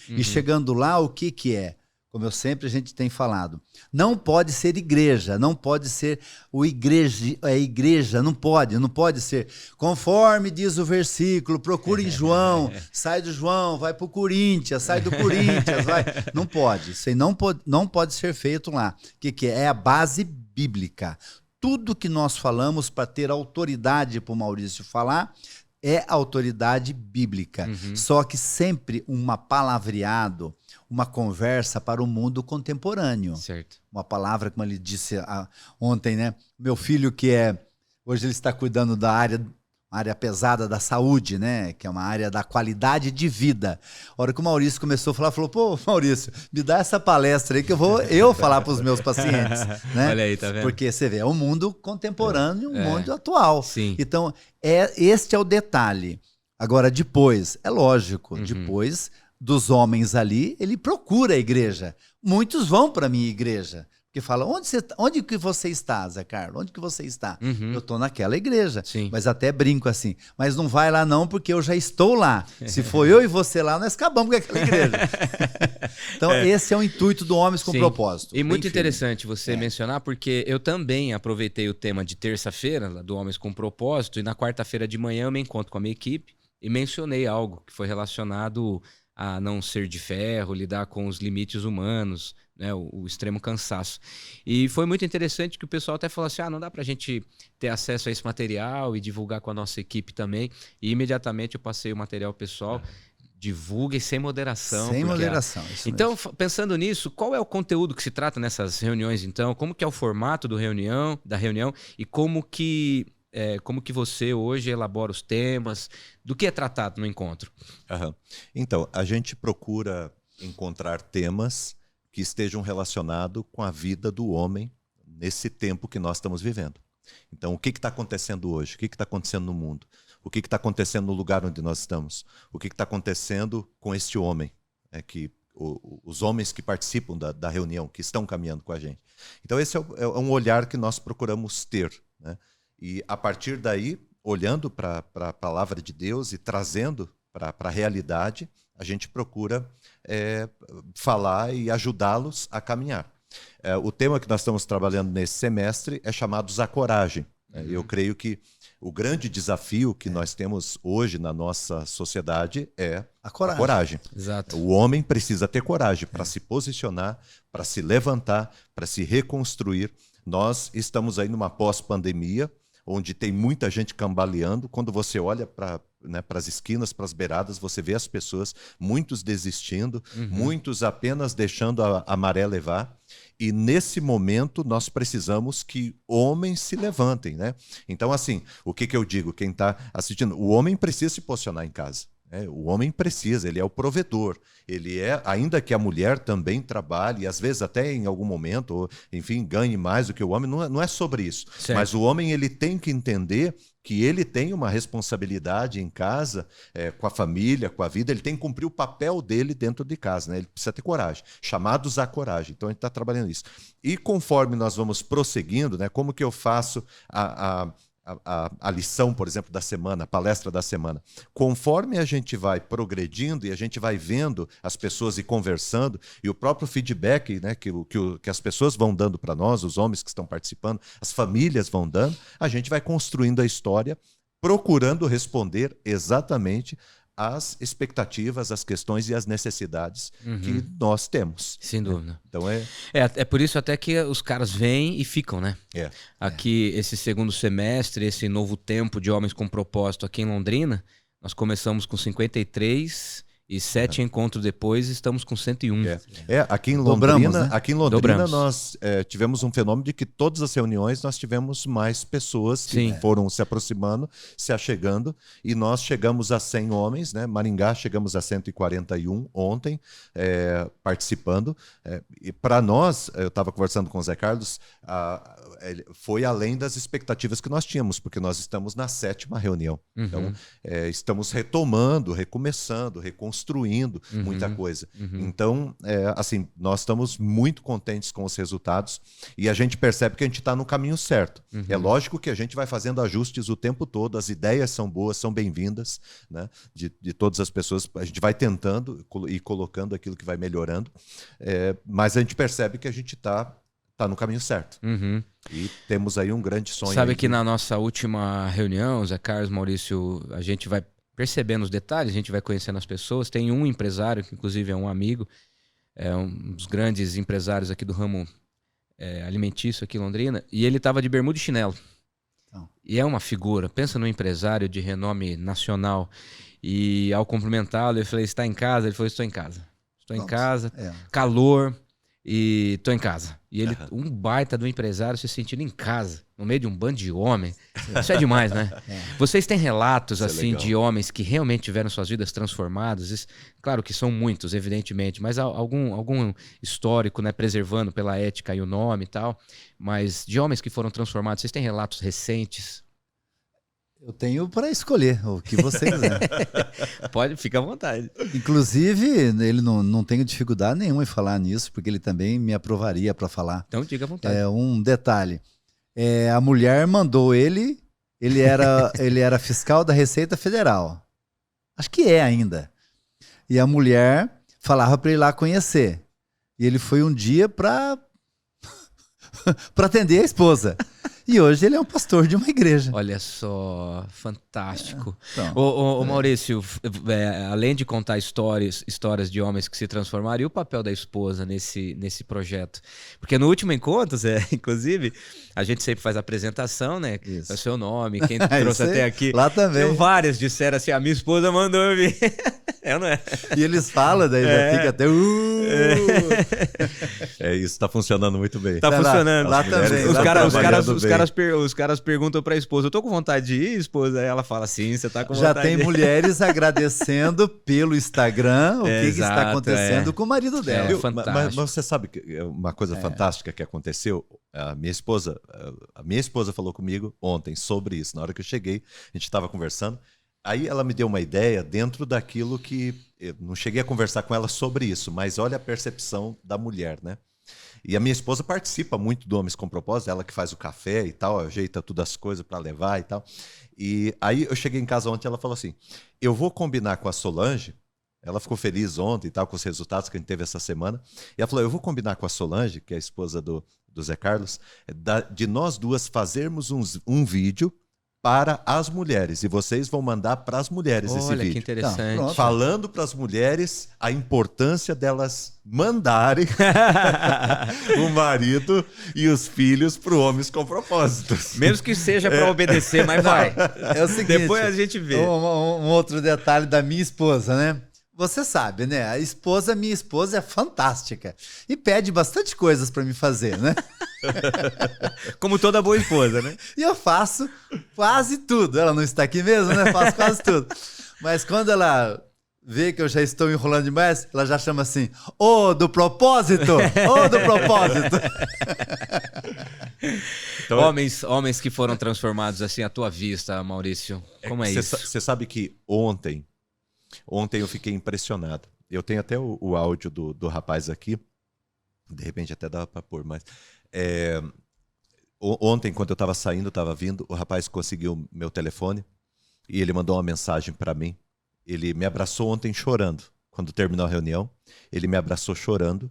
E chegando lá, o que é? Como eu sempre a gente tem falado, não pode ser igreja, não pode ser a igreja, não pode ser, conforme diz o versículo, procure em João, sai do João, vai para o Corinthians, sai do Corinthians, vai. Não pode, isso aí não pode ser feito lá. O que é? É a base bíblica. Tudo que nós falamos para ter autoridade para o Maurício falar, é autoridade bíblica. Só que sempre palavreado, uma conversa para o mundo contemporâneo. Certo. Uma palavra, como ele disse ontem, né? Meu filho hoje ele está cuidando da área pesada da saúde, né? Que é uma área da qualidade de vida. A hora que o Maurício começou a falar, falou, pô, Maurício, me dá essa palestra aí que eu vou falar para os meus pacientes. Né? Olha aí, tá vendo? Porque você vê, é um mundo contemporâneo, um mundo atual. Sim. Então, este é o detalhe. Agora, depois, é lógico, depois dos homens ali, ele procura a igreja. Muitos vão para a minha igreja. Porque falam, onde que você está, Zé Carlos? Onde que você está? Eu estou naquela igreja. Sim. Mas até brinco assim, mas não vai lá não, porque eu já estou lá. Se for eu e você lá, nós acabamos com aquela igreja. Então esse é o intuito do Homens com Propósito. E muito interessante você mencionar, porque eu também aproveitei o tema de terça-feira, do Homens com Propósito, e na quarta-feira de manhã eu me encontro com a minha equipe e mencionei algo que foi relacionado a não ser de ferro, lidar com os limites humanos, né, o extremo cansaço. E foi muito interessante que o pessoal até falou assim, não dá pra gente ter acesso a esse material e divulgar com a nossa equipe também. E imediatamente eu passei o material pessoal, divulguem sem moderação. Sem moderação, isso Então, mesmo. pensando nisso, qual é o conteúdo que se trata nessas reuniões, então? Como que é o formato da reunião e como que você hoje elabora os temas, do que é tratado no encontro? Então, a gente procura encontrar temas que estejam relacionados com a vida do homem nesse tempo que nós estamos vivendo. Então, o que está acontecendo hoje? O que está acontecendo no mundo? O que está acontecendo no lugar onde nós estamos? O que está acontecendo com este homem? Os homens que participam da reunião, que estão caminhando com a gente. Então, esse é um olhar que nós procuramos ter, né? E a partir daí, olhando para a palavra de Deus e trazendo para a realidade, a gente procura falar e ajudá-los a caminhar. O tema que nós estamos trabalhando nesse semestre é chamado A Coragem. Eu creio que o grande desafio que nós temos hoje na nossa sociedade é a coragem. Exato. O homem precisa ter coragem para se posicionar, para se levantar, para se reconstruir. Nós estamos aí numa pós-pandemia, onde tem muita gente cambaleando. Quando você olha para as esquinas, para as beiradas, você vê as pessoas, muitos desistindo, muitos apenas deixando a maré levar. E nesse momento nós precisamos que homens se levantem, né? Então, assim, o que eu digo? Quem está assistindo, o homem precisa se posicionar em casa. O homem precisa, ele é o provedor. Ele é, ainda que a mulher também trabalhe, e às vezes até em algum momento, ou, enfim, ganhe mais do que o homem, não é sobre isso. Certo. Mas o homem ele tem que entender que ele tem uma responsabilidade em casa, com a família, com a vida, ele tem que cumprir o papel dele dentro de casa, né? Ele precisa ter coragem, chamados à coragem. Então a gente está trabalhando isso. E conforme nós vamos prosseguindo, né, como que eu faço a lição, por exemplo, da semana, a palestra da semana. Conforme a gente vai progredindo e a gente vai vendo as pessoas e conversando, e o próprio feedback, né, que as pessoas vão dando para nós, os homens que estão participando, as famílias vão dando, a gente vai construindo a história, procurando responder exatamente as expectativas, as questões e as necessidades que nós temos. Sem dúvida. Então é por isso até que os caras vêm e ficam, né? Aqui, esse segundo semestre, esse novo tempo de Homens com Propósito aqui em Londrina, nós começamos com 53 e 7 encontros depois estamos com 101. Aqui em Londrina, Dobramos, né? Dobramos. Nós tivemos um fenômeno de que todas as reuniões nós tivemos mais pessoas que foram se aproximando, se achegando, e nós chegamos a 100 homens, né? Maringá chegamos a 141 ontem, participando. E para nós, eu estava conversando com o Zé Carlos, foi além das expectativas que nós tínhamos, porque nós estamos na 7ª reunião. Então, estamos retomando, recomeçando, reconstruindo muita coisa. Então, assim, nós estamos muito contentes com os resultados e a gente percebe que a gente está no caminho certo. É lógico que a gente vai fazendo ajustes o tempo todo, as ideias são boas, são bem-vindas, né? De todas as pessoas, a gente vai tentando e colocando aquilo que vai melhorando, mas a gente percebe que a gente está no caminho certo. E temos aí um grande sonho. Sabe que na nossa última reunião, Zé Carlos, Maurício, a gente vai percebendo os detalhes, a gente vai conhecendo as pessoas. Tem um empresário, que inclusive é um amigo, um dos grandes empresários aqui do ramo alimentício aqui em Londrina, e ele estava de bermuda e chinelo. E é uma figura, pensa num empresário de renome nacional. E ao cumprimentá-lo, eu falei, está em casa? Ele falou, estou em casa. Estou em casa, calor, e estou em casa. E ele, um baita do empresário se sentindo em casa, no meio de um bando de homem. Isso é demais, né? Vocês têm relatos assim de homens que realmente tiveram suas vidas transformadas? Isso, claro que são muitos, evidentemente, mas algum histórico, né, preservando pela ética e o nome e tal, mas de homens que foram transformados, vocês têm relatos recentes? Eu tenho para escolher o que você quiser. Pode, fica à vontade. Inclusive, ele não tenho dificuldade nenhuma em falar nisso, porque ele também me aprovaria para falar. Então diga à vontade. Um detalhe. A mulher mandou ele era fiscal da Receita Federal. Acho que é ainda. E a mulher falava para ele ir lá conhecer. E ele foi um dia para atender a esposa. E hoje ele é um pastor de uma igreja. Olha só, fantástico. Então, Ô Maurício, além de contar histórias de homens que se transformaram, e o papel da esposa nesse projeto? Porque no último encontro, Zé, inclusive, a gente sempre faz a apresentação, né? Isso. É o seu nome, quem trouxe até aqui. Lá também. Várias disseram assim, a minha esposa mandou eu vir. Não é? E eles falam, daí já fica até... Isso está funcionando muito bem. Tá funcionando. Lá também. Os caras perguntam pra esposa, eu tô com vontade de ir, esposa? Aí ela fala, sim, você tá com vontade. Já tem mulheres agradecendo pelo Instagram o que está acontecendo com o marido dela. Mas você sabe que uma coisa fantástica que aconteceu? A minha esposa falou comigo ontem sobre isso. Na hora que eu cheguei, a gente estava conversando. Aí ela me deu uma ideia dentro daquilo que... Eu não cheguei a conversar com ela sobre isso, mas olha a percepção da mulher, né? E a minha esposa participa muito do Homens com Propósito, ela que faz o café e tal, ajeita todas as coisas para levar e tal. E aí eu cheguei em casa ontem e ela falou assim, eu vou combinar com a Solange, ela ficou feliz ontem e tal, com os resultados que a gente teve essa semana, e ela falou, eu vou combinar com a Solange, que é a esposa do Zé Carlos, de nós duas fazermos um vídeo para as mulheres, e vocês vão mandar para as mulheres esse vídeo. Olha que interessante. Então, falando para as mulheres a importância delas mandarem o marido e os filhos para Homens com Propósitos. Mesmo que seja para obedecer, mas vai. É o seguinte, depois a gente vê. Um outro detalhe da minha esposa, né? Você sabe, né? Minha esposa é fantástica e pede bastante coisas para me fazer, né? Como toda boa esposa, né? E eu faço quase tudo. Ela não está aqui mesmo, né? Faço quase tudo. Mas quando ela vê que eu já estou enrolando demais, ela já chama assim, ô, do propósito! Ô, do propósito! Então, Homens que foram transformados assim à tua vista, Maurício. Como é isso? Você sabe que ontem eu fiquei impressionado. Eu tenho até o áudio do rapaz aqui. De repente até dava para pôr, mas... Ontem, quando eu estava saindo, estava vindo, o rapaz conseguiu meu telefone e ele mandou uma mensagem para mim. Ele me abraçou ontem chorando. Quando terminou a reunião, ele me abraçou chorando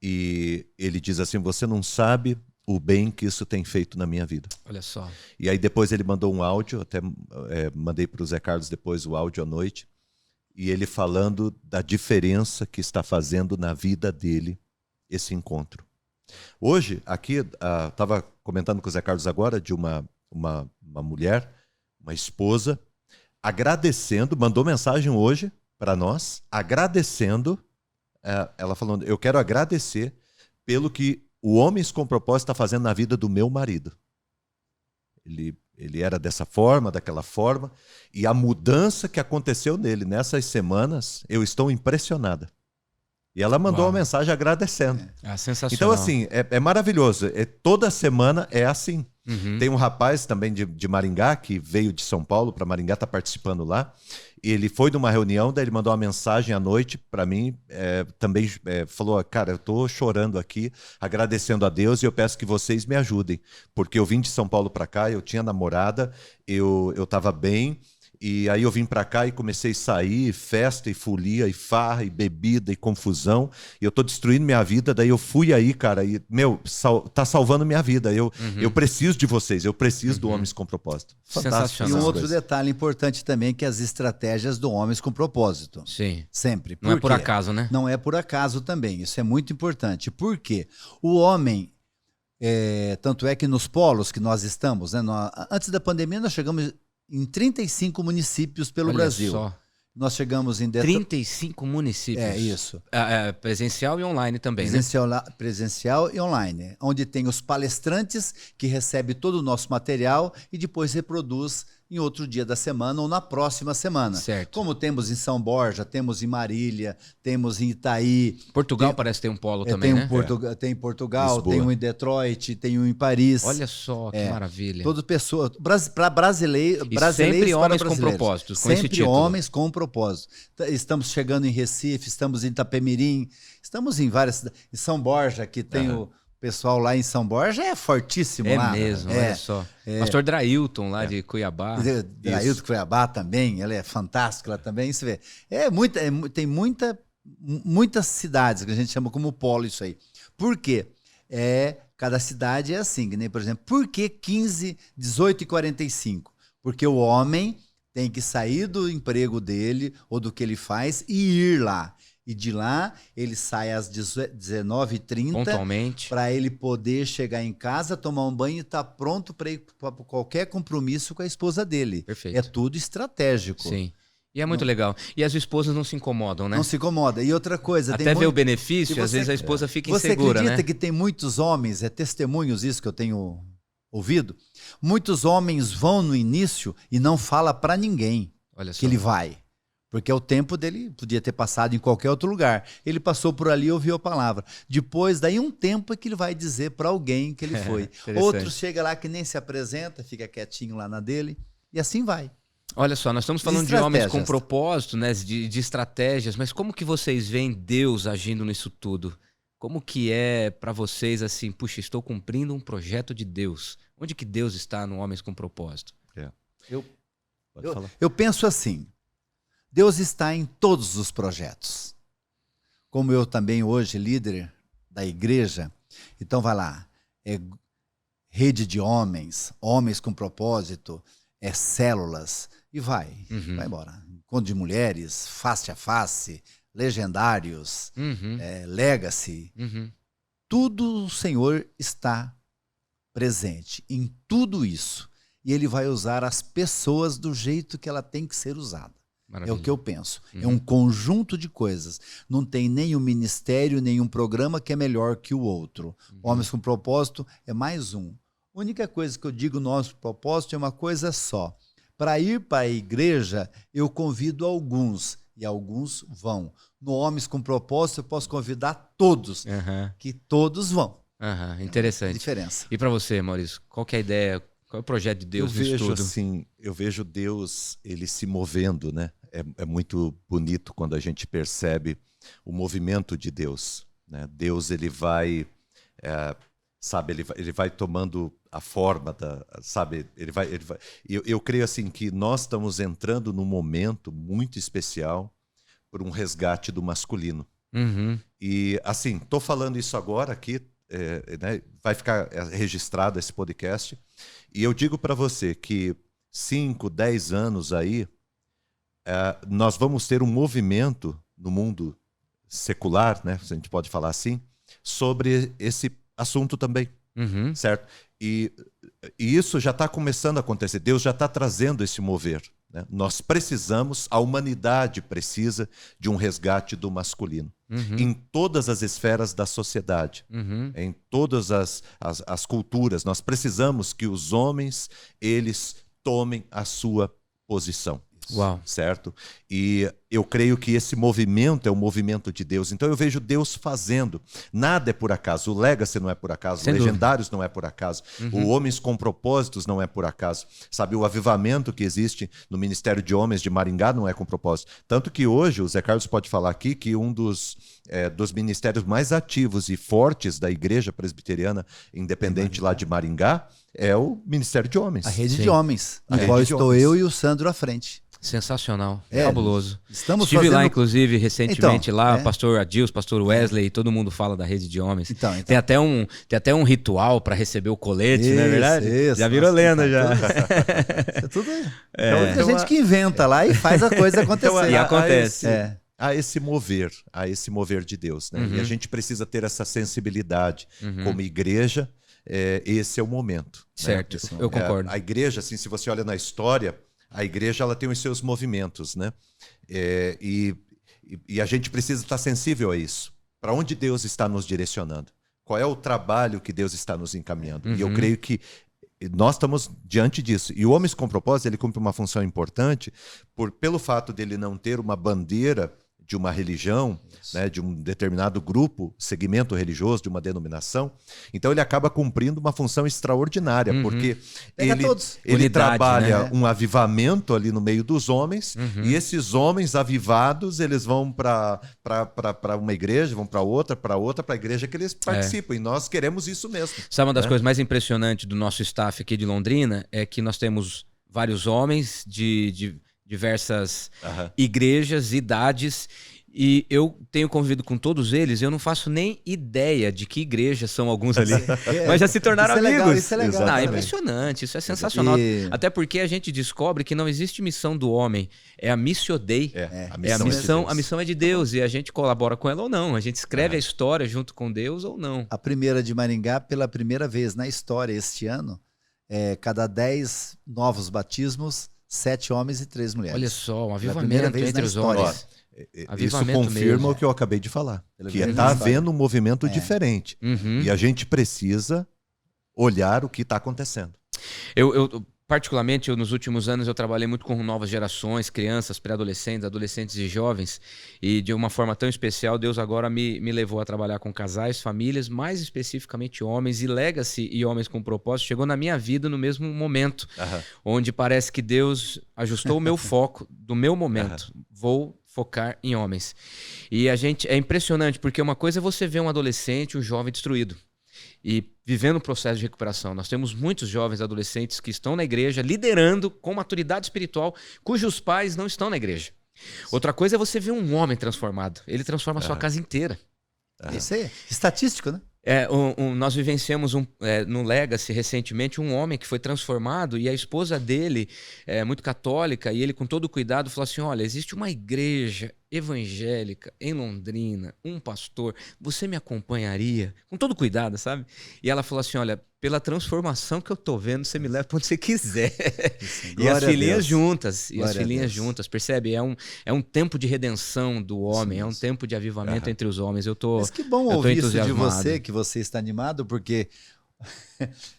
e ele diz assim, você não sabe o bem que isso tem feito na minha vida. Olha só. E aí depois ele mandou um áudio, até mandei para o Zé Carlos depois o áudio à noite, e ele falando da diferença que está fazendo na vida dele esse encontro. Hoje, aqui, estava comentando com o Zé Carlos agora de uma mulher, uma esposa, agradecendo, mandou mensagem hoje para nós, agradecendo, ela falando, eu quero agradecer pelo que o Homens com Propósito está fazendo na vida do meu marido. Ele era dessa forma, daquela forma, e a mudança que aconteceu nele nessas semanas, eu estou impressionada. E ela mandou uma mensagem agradecendo. É sensacional. Então, assim, é maravilhoso. Toda semana é assim. Uhum. Tem um rapaz também de Maringá, que veio de São Paulo para Maringá, está participando lá. Ele foi numa reunião, daí ele mandou uma mensagem à noite para mim, também falou, cara, eu estou chorando aqui, agradecendo a Deus e eu peço que vocês me ajudem, porque eu vim de São Paulo para cá, eu tinha namorada, eu estava bem, e aí eu vim para cá e comecei a sair, festa e folia e farra e bebida e confusão, e eu tô destruindo minha vida, daí eu fui aí, cara, e, tá salvando minha vida, eu preciso de vocês, eu preciso do Homens com Propósito. Fantástico. E um outro detalhe importante também, que as estratégias do Homens com Propósito. Sim. Sempre. Não é por acaso, né? Não é por acaso também, isso é muito importante. Por quê? O homem, tanto é que nos polos que nós estamos, né, antes da pandemia nós chegamos em 35 municípios pelo Brasil. Só. Nós chegamos em 35 municípios. É isso. Presencial e online também, Presencial e online, onde tem os palestrantes que recebem todo o nosso material e depois reproduz em outro dia da semana ou na próxima semana. Certo. Como temos em São Borja, temos em Marília, temos em Itaí. Parece que tem um polo também, né? Tem em Portugal, Lisboa. tem um em Detroit, tem um em Paris. Olha só, que maravilha. Toda pessoa, para brasileiros, sempre homens com brasileiros. propósitos, com sempre esse título. Homens com propósito. Estamos chegando em Recife, estamos em Itapemirim, estamos em várias cidades. Em São Borja, que tem o pessoal lá em São Borja, é fortíssimo lá. É mesmo, olha só. Pastor Drailton, lá de Cuiabá. Drailton de Cuiabá também, ela é fantástica lá também, você vê. Tem muitas cidades que a gente chama como polo isso aí. Por quê? Cada cidade é assim, né? Por exemplo, por que 15, 18 e 45? Porque o homem tem que sair do emprego dele ou do que ele faz e ir lá. E de lá ele sai às 19h30 pontualmente, para ele poder chegar em casa, tomar um banho e estar pronto para ir para qualquer compromisso com a esposa dele. Perfeito. É tudo estratégico. Sim. E é muito legal. E as esposas não se incomodam, né? Não se incomoda. E outra coisa... Até ver o benefício, às vezes a esposa fica insegura, né? Você acredita que tem muitos homens, testemunhos isso que eu tenho ouvido? Muitos homens vão no início e não fala para ninguém que ele vai. Porque o tempo dele podia ter passado em qualquer outro lugar. Ele passou por ali e ouviu a palavra. Depois, daí um tempo é que ele vai dizer para alguém que ele foi. Outro chega lá que nem se apresenta, fica quietinho lá na dele, e assim vai. Olha só, nós estamos falando de homens com propósito, né, de estratégias, mas como que vocês veem Deus agindo nisso tudo? Como que é para vocês assim, puxa, estou cumprindo um projeto de Deus. Onde que Deus está no Homens com Propósito? Eu penso assim, Deus está em todos os projetos. Como eu também hoje, líder da igreja, então vai lá, rede de homens, homens com propósito, células, e vai embora. Encontro de mulheres, face a face, legendários, legacy. Tudo o Senhor está presente em tudo isso. E Ele vai usar as pessoas do jeito que ela tem que ser usada. Maravilha. É o que eu penso. É um conjunto de coisas. Não tem nenhum ministério, nenhum programa que é melhor que o outro. Homens com Propósito é mais um. A única coisa que eu digo, nosso propósito é uma coisa só. Para ir para a igreja, eu convido alguns, e alguns vão. No Homens com Propósito, eu posso convidar todos, que todos vão. Interessante. Diferença. E para você, Maurício, qual que é a ideia? Qual é o projeto de Deus nisso tudo? Eu vejo Deus ele se movendo, né? É muito bonito quando a gente percebe o movimento de Deus, né? Deus ele vai, ele vai tomando a forma da, sabe? Ele vai. Eu creio assim que nós estamos entrando num momento muito especial por um resgate do masculino. E assim, tô falando isso agora aqui. Né, vai ficar registrado esse podcast, e eu digo para você que 5, 10 anos aí, nós vamos ter um movimento no mundo secular, né, se a gente pode falar assim, sobre esse assunto também, certo? E isso já está começando a acontecer, Deus já está trazendo esse mover, né? Nós precisamos, a humanidade precisa de um resgate do masculino. Em todas as esferas da sociedade, em todas as culturas, nós precisamos que os homens, eles tomem a sua posição. Uau. Certo? E eu creio que esse movimento é o movimento de Deus. Então eu vejo Deus fazendo. Nada é por acaso. O Legacy não é por acaso. Sem o Legendários não é por acaso. O Homens com Propósitos não é por acaso. Sabe, o avivamento que existe no Ministério de Homens de Maringá não é com propósito. Tanto que hoje, o Zé Carlos pode falar aqui que um dos ministérios mais ativos e fortes da Igreja Presbiteriana Independente lá de Maringá é o Ministério de Homens. A rede de homens. A Na qual rede de estou homens. eu e o Sandro à frente. Sensacional, fabuloso. Estive lá, inclusive, recentemente lá, o pastor Adilson, pastor Wesley, todo mundo fala da rede de homens. Então. Tem até um ritual para receber o colete, não é verdade? Isso, já virou lenda, já. É tudo aí. Então, a gente que inventa lá e faz a coisa acontecer. E acontece. Há esse mover de Deus, né? E a gente precisa ter essa sensibilidade como igreja. Esse é o momento. Certo, né? eu concordo. A igreja, assim, se você olha na história, a igreja ela tem os seus movimentos, né? E a gente precisa estar sensível a isso. Para onde Deus está nos direcionando? Qual é o trabalho que Deus está nos encaminhando? E eu creio que nós estamos diante disso. E o Homens com Propósito, ele cumpre uma função importante pelo fato dele não ter uma bandeira de uma religião, né, de um determinado grupo, segmento religioso, de uma denominação. Então ele acaba cumprindo uma função extraordinária, porque ele Unidade, trabalha, né? um avivamento ali no meio dos homens, e esses homens avivados, eles vão para uma igreja, vão para a igreja que eles participam, e nós queremos isso mesmo. Sabe uma das coisas mais impressionantes do nosso staff aqui de Londrina? É que nós temos vários homens de diversas igrejas, idades, e eu tenho convivido com todos eles, eu não faço nem ideia de que igreja são alguns ali, mas já se tornaram isso amigos. Legal, isso é legal. É impressionante, isso é sensacional. Até porque a gente descobre que não existe missão do homem, é a missio Dei. A missão é de Deus, e a gente colabora com ela ou não, a gente escreve a história junto com Deus ou não. A primeira de Maringá, pela primeira vez na história este ano, cada 10 novos batismos, 7 homens e 3 mulheres. Olha só, um avivamento entre os homens. Isso confirma mesmo. O que eu acabei de falar. Que está havendo um movimento diferente. E a gente precisa olhar o que está acontecendo. Particularmente, nos últimos anos eu trabalhei muito com novas gerações, crianças, pré-adolescentes, adolescentes e jovens, e de uma forma tão especial, Deus agora me levou a trabalhar com casais, famílias, mais especificamente homens, e Legacy e Homens com Propósito chegou na minha vida no mesmo momento, onde parece que Deus ajustou o meu foco do meu momento. Vou focar em homens. E é impressionante, porque uma coisa é você ver um adolescente, um jovem destruído, e vivendo um processo de recuperação. Nós temos muitos jovens adolescentes que estão na igreja, liderando com maturidade espiritual, cujos pais não estão na igreja. Outra coisa é você ver um homem transformado. Ele transforma a sua casa inteira. Isso aí, estatístico, né? Nós vivenciamos no Legacy recentemente um homem que foi transformado, e a esposa dele é muito católica, e ele com todo cuidado falou assim: olha, existe uma igreja evangélica em Londrina, um pastor, você me acompanharia? Com todo cuidado, sabe? E ela falou assim: olha, pela transformação que eu tô vendo, você me leva para onde você quiser. E as filhinhas juntas, percebe? É um tempo de redenção do homem, é um tempo de avivamento entre os homens. Mas que bom ouvir isso de você, que você está animado, porque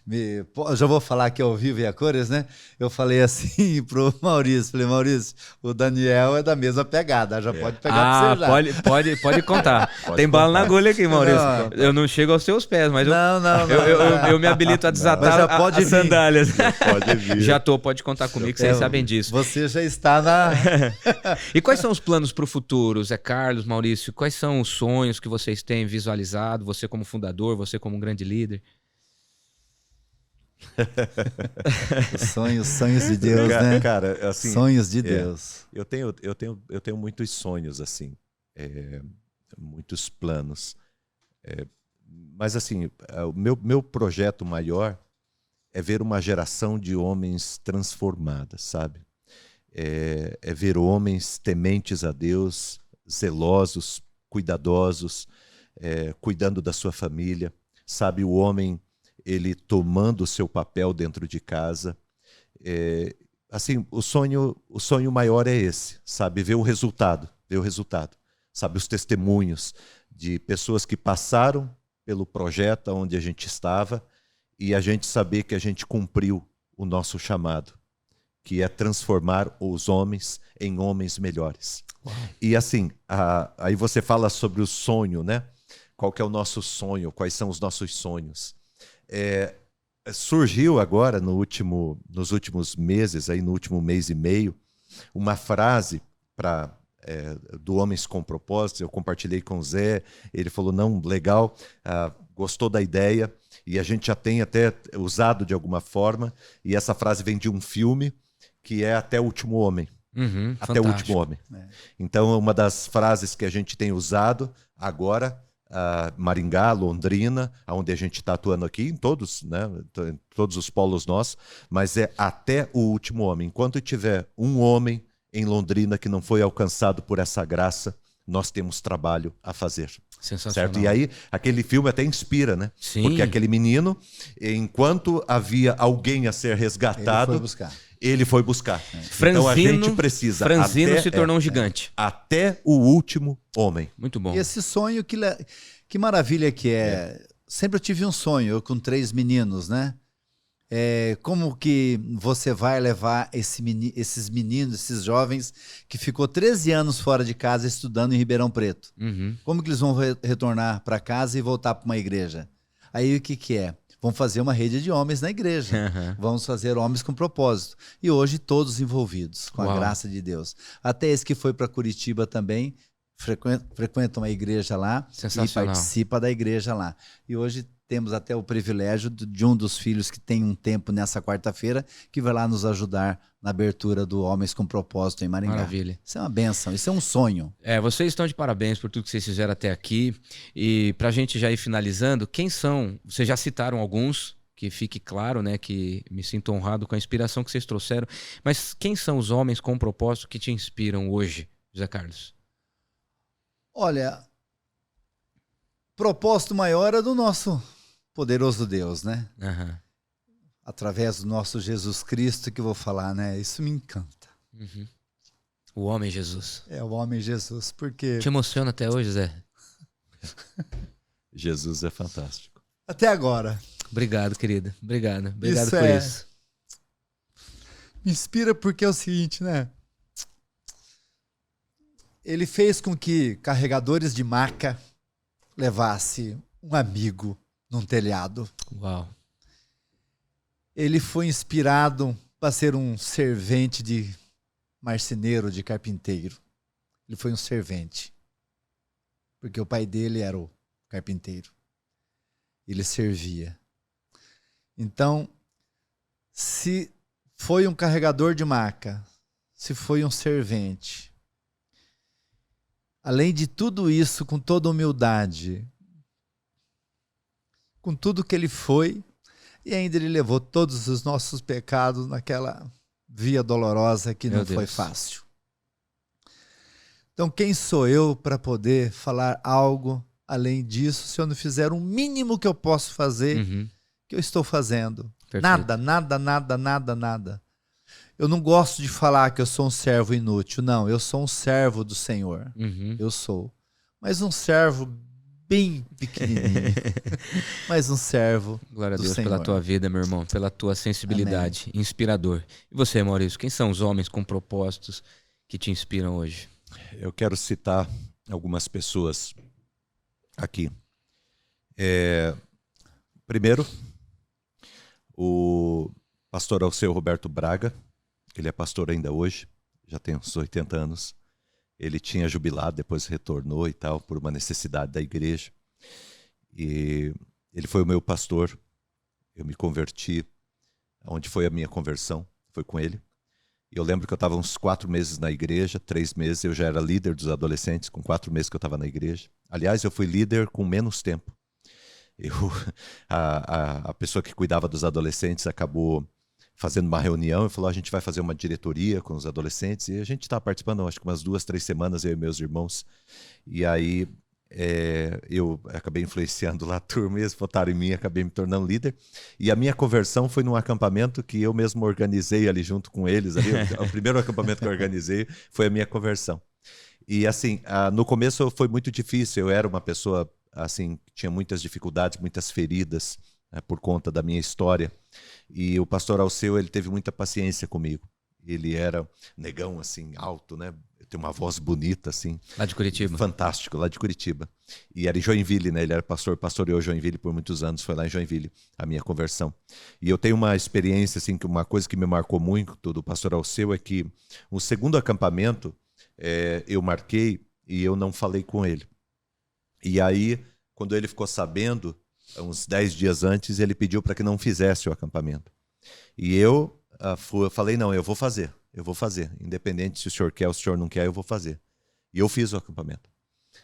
Eu já vou falar aqui ao vivo e a cores, né? Eu falei assim pro Maurício, falei, Maurício, o Daniel é da mesma pegada, já pode pegar pra você já. Pode contar. Pode Tem bala na contar. agulha aqui, Maurício. Não. Eu não chego aos seus pés, mas Não. eu me habilito a desatar Mas já pode as vir. sandálias. Pode vir. Já pode contar comigo, vocês sabem disso. Você já está na... E quais são os planos para o futuro, Zé Carlos, Maurício? Quais são os sonhos que vocês têm visualizado? Você como fundador, você como um grande líder? Os sonhos de Deus, né? Cara, assim, Sonhos de Deus. eu tenho muitos sonhos, assim, muitos planos. Mas, assim, o meu projeto maior é ver uma geração de homens transformadas, sabe? É ver homens tementes a Deus, zelosos, cuidadosos, cuidando da sua família. Sabe, o homem, ele tomando o seu papel dentro de casa. Assim, o sonho maior é esse, sabe? Ver o resultado, sabe? Os testemunhos de pessoas que passaram pelo projeto onde a gente estava e a gente saber que a gente cumpriu o nosso chamado, que é transformar os homens em homens melhores. Uau. E assim, aí você fala sobre o sonho, né? Qual que é o nosso sonho? Quais são os nossos sonhos? Surgiu agora, nos últimos meses, aí no último mês e meio, uma frase do Homens com Propósito. Eu compartilhei com o Zé, ele falou, não, legal, gostou da ideia, e a gente já tem até usado de alguma forma, e essa frase vem de um filme, que é Até o Último Homem. Até o Último Homem. Então, uma das frases que a gente tem usado agora, Maringá, Londrina, onde a gente está atuando aqui, em todos, né, em todos os polos nossos, mas é até o último homem. Enquanto tiver um homem em Londrina que não foi alcançado por essa graça, nós temos trabalho a fazer. Sensacional. Certo? E aí, aquele filme até inspira, né? Sim. Porque aquele menino, enquanto havia alguém a ser resgatado, ele foi buscar. Então a gente precisa. Franzino se tornou um gigante. Até o último homem. Muito bom. E esse sonho, que maravilha que é. Sempre eu tive um sonho, eu com 3 meninos, né? Como que você vai levar esses meninos, esses jovens que ficou 13 anos fora de casa estudando em Ribeirão Preto? Como que eles vão retornar para casa e voltar para uma igreja? Aí o que é? Vamos fazer uma rede de homens na igreja. Vamos fazer homens com propósito. E hoje todos envolvidos, com a graça de Deus. Até esse que foi para Curitiba também, frequenta uma igreja lá e participa da igreja lá. E hoje temos até o privilégio de um dos filhos que tem um tempo nessa quarta-feira, que vai lá nos ajudar na abertura do Homens com Propósito em Maringá. Maravilha. Isso é uma bênção, isso é um sonho. Vocês estão de parabéns por tudo que vocês fizeram até aqui. E para a gente já ir finalizando, quem são? Vocês já citaram alguns, que fique claro, né, que me sinto honrado com a inspiração que vocês trouxeram. Mas quem são os homens com propósito que te inspiram hoje, José Carlos? Olha, propósito maior é do nosso poderoso Deus, né? Através do nosso Jesus Cristo, que eu vou falar, né? Isso me encanta. O homem Jesus. O homem Jesus, porque... Te emociona até hoje, Zé? Jesus é fantástico. Até agora. Obrigado, querida. Obrigado por isso. Me inspira porque é o seguinte, né? Ele fez com que carregadores de maca levasse um amigo num telhado. Uau. Ele foi inspirado para ser um servente de marceneiro, de carpinteiro. Ele foi um servente. Porque o pai dele era o carpinteiro. Ele servia. Então, se foi um carregador de maca, se foi um servente, além de tudo isso, com toda humildade, com tudo que ele foi, e ainda ele levou todos os nossos pecados naquela via dolorosa que não foi fácil. Então, quem sou eu para poder falar algo além disso, se eu não fizer o mínimo que eu posso fazer, que eu estou fazendo? Perfeito. Nada. Eu não gosto de falar que eu sou um servo inútil. Não, eu sou um servo do Senhor. Eu sou. Mas um servo bem pequenininho, mas um servo. Glória a do Deus Senhor. pela tua vida, meu irmão, pela tua sensibilidade, inspirador. E você, Maurício, quem são os homens com propósitos que te inspiram hoje? Eu quero citar algumas pessoas aqui. Primeiro, o pastor Alceu Roberto Braga. Ele é pastor ainda hoje, já tem uns 80 anos. Ele tinha jubilado, depois retornou e tal, por uma necessidade da igreja. E ele foi o meu pastor. Eu me converti. Onde foi a minha conversão? Foi com ele. E eu lembro que eu estava uns 4 meses na igreja, 3 meses eu já era líder dos adolescentes, com 4 meses que eu estava na igreja. Aliás, eu fui líder com menos tempo. A pessoa que cuidava dos adolescentes acabou fazendo uma reunião e falou: a gente vai fazer uma diretoria com os adolescentes, e a gente está participando, acho que umas 2, 3 semanas, eu e meus irmãos. E aí eu acabei influenciando lá a turma, eles votaram em mim, acabei me tornando líder. E a minha conversão foi num acampamento que eu mesmo organizei ali junto com eles. Ali, o primeiro acampamento que eu organizei foi a minha conversão. E assim, no começo foi muito difícil. Eu era uma pessoa assim, que tinha muitas dificuldades, muitas feridas, né, por conta da minha história. E o pastor Alceu, ele teve muita paciência comigo. Ele era negão, assim, alto, né? Tem uma voz bonita, assim. Lá de Curitiba. Fantástico, lá de Curitiba. E era em Joinville, né? Ele era pastoreou Joinville por muitos anos. Foi lá em Joinville a minha conversão. E eu tenho uma experiência, assim, que uma coisa que me marcou muito do pastor Alceu é que o segundo acampamento eu marquei e eu não falei com ele. E aí, quando ele ficou sabendo, uns 10 dias antes, ele pediu para que não fizesse o acampamento. E eu falei: não, eu vou fazer. Independente se o senhor quer ou se o senhor não quer, eu vou fazer. E eu fiz o acampamento.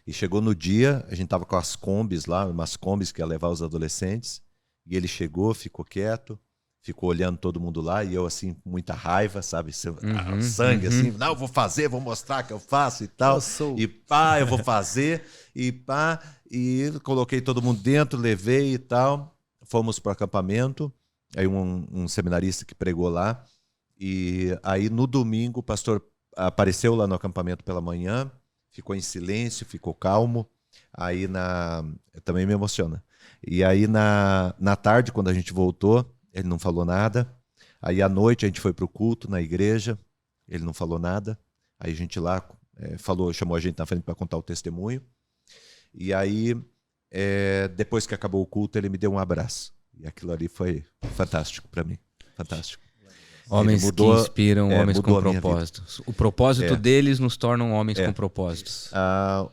E chegou no dia, a gente estava com as combis lá, umas combis que ia levar os adolescentes. E ele chegou, ficou quieto, ficou olhando todo mundo lá. E eu, assim, com muita raiva, sabe? Sangue, assim. Não, eu vou fazer, vou mostrar que eu faço e tal. E pá, eu vou fazer. E pá, e coloquei todo mundo dentro, levei e tal. Fomos para o acampamento. Aí um seminarista que pregou lá. E aí no domingo o pastor apareceu lá no acampamento pela manhã, ficou em silêncio, ficou calmo. Aí também me emociona. E aí na tarde, quando a gente voltou, ele não falou nada. Aí à noite a gente foi para o culto na igreja, ele não falou nada. Aí a gente lá chamou a gente na frente para contar o testemunho. E aí, depois que acabou o culto, ele me deu um abraço. E aquilo ali foi fantástico para mim, fantástico. Homens que inspiram, homens com propósitos. O propósito deles nos tornam homens com propósitos.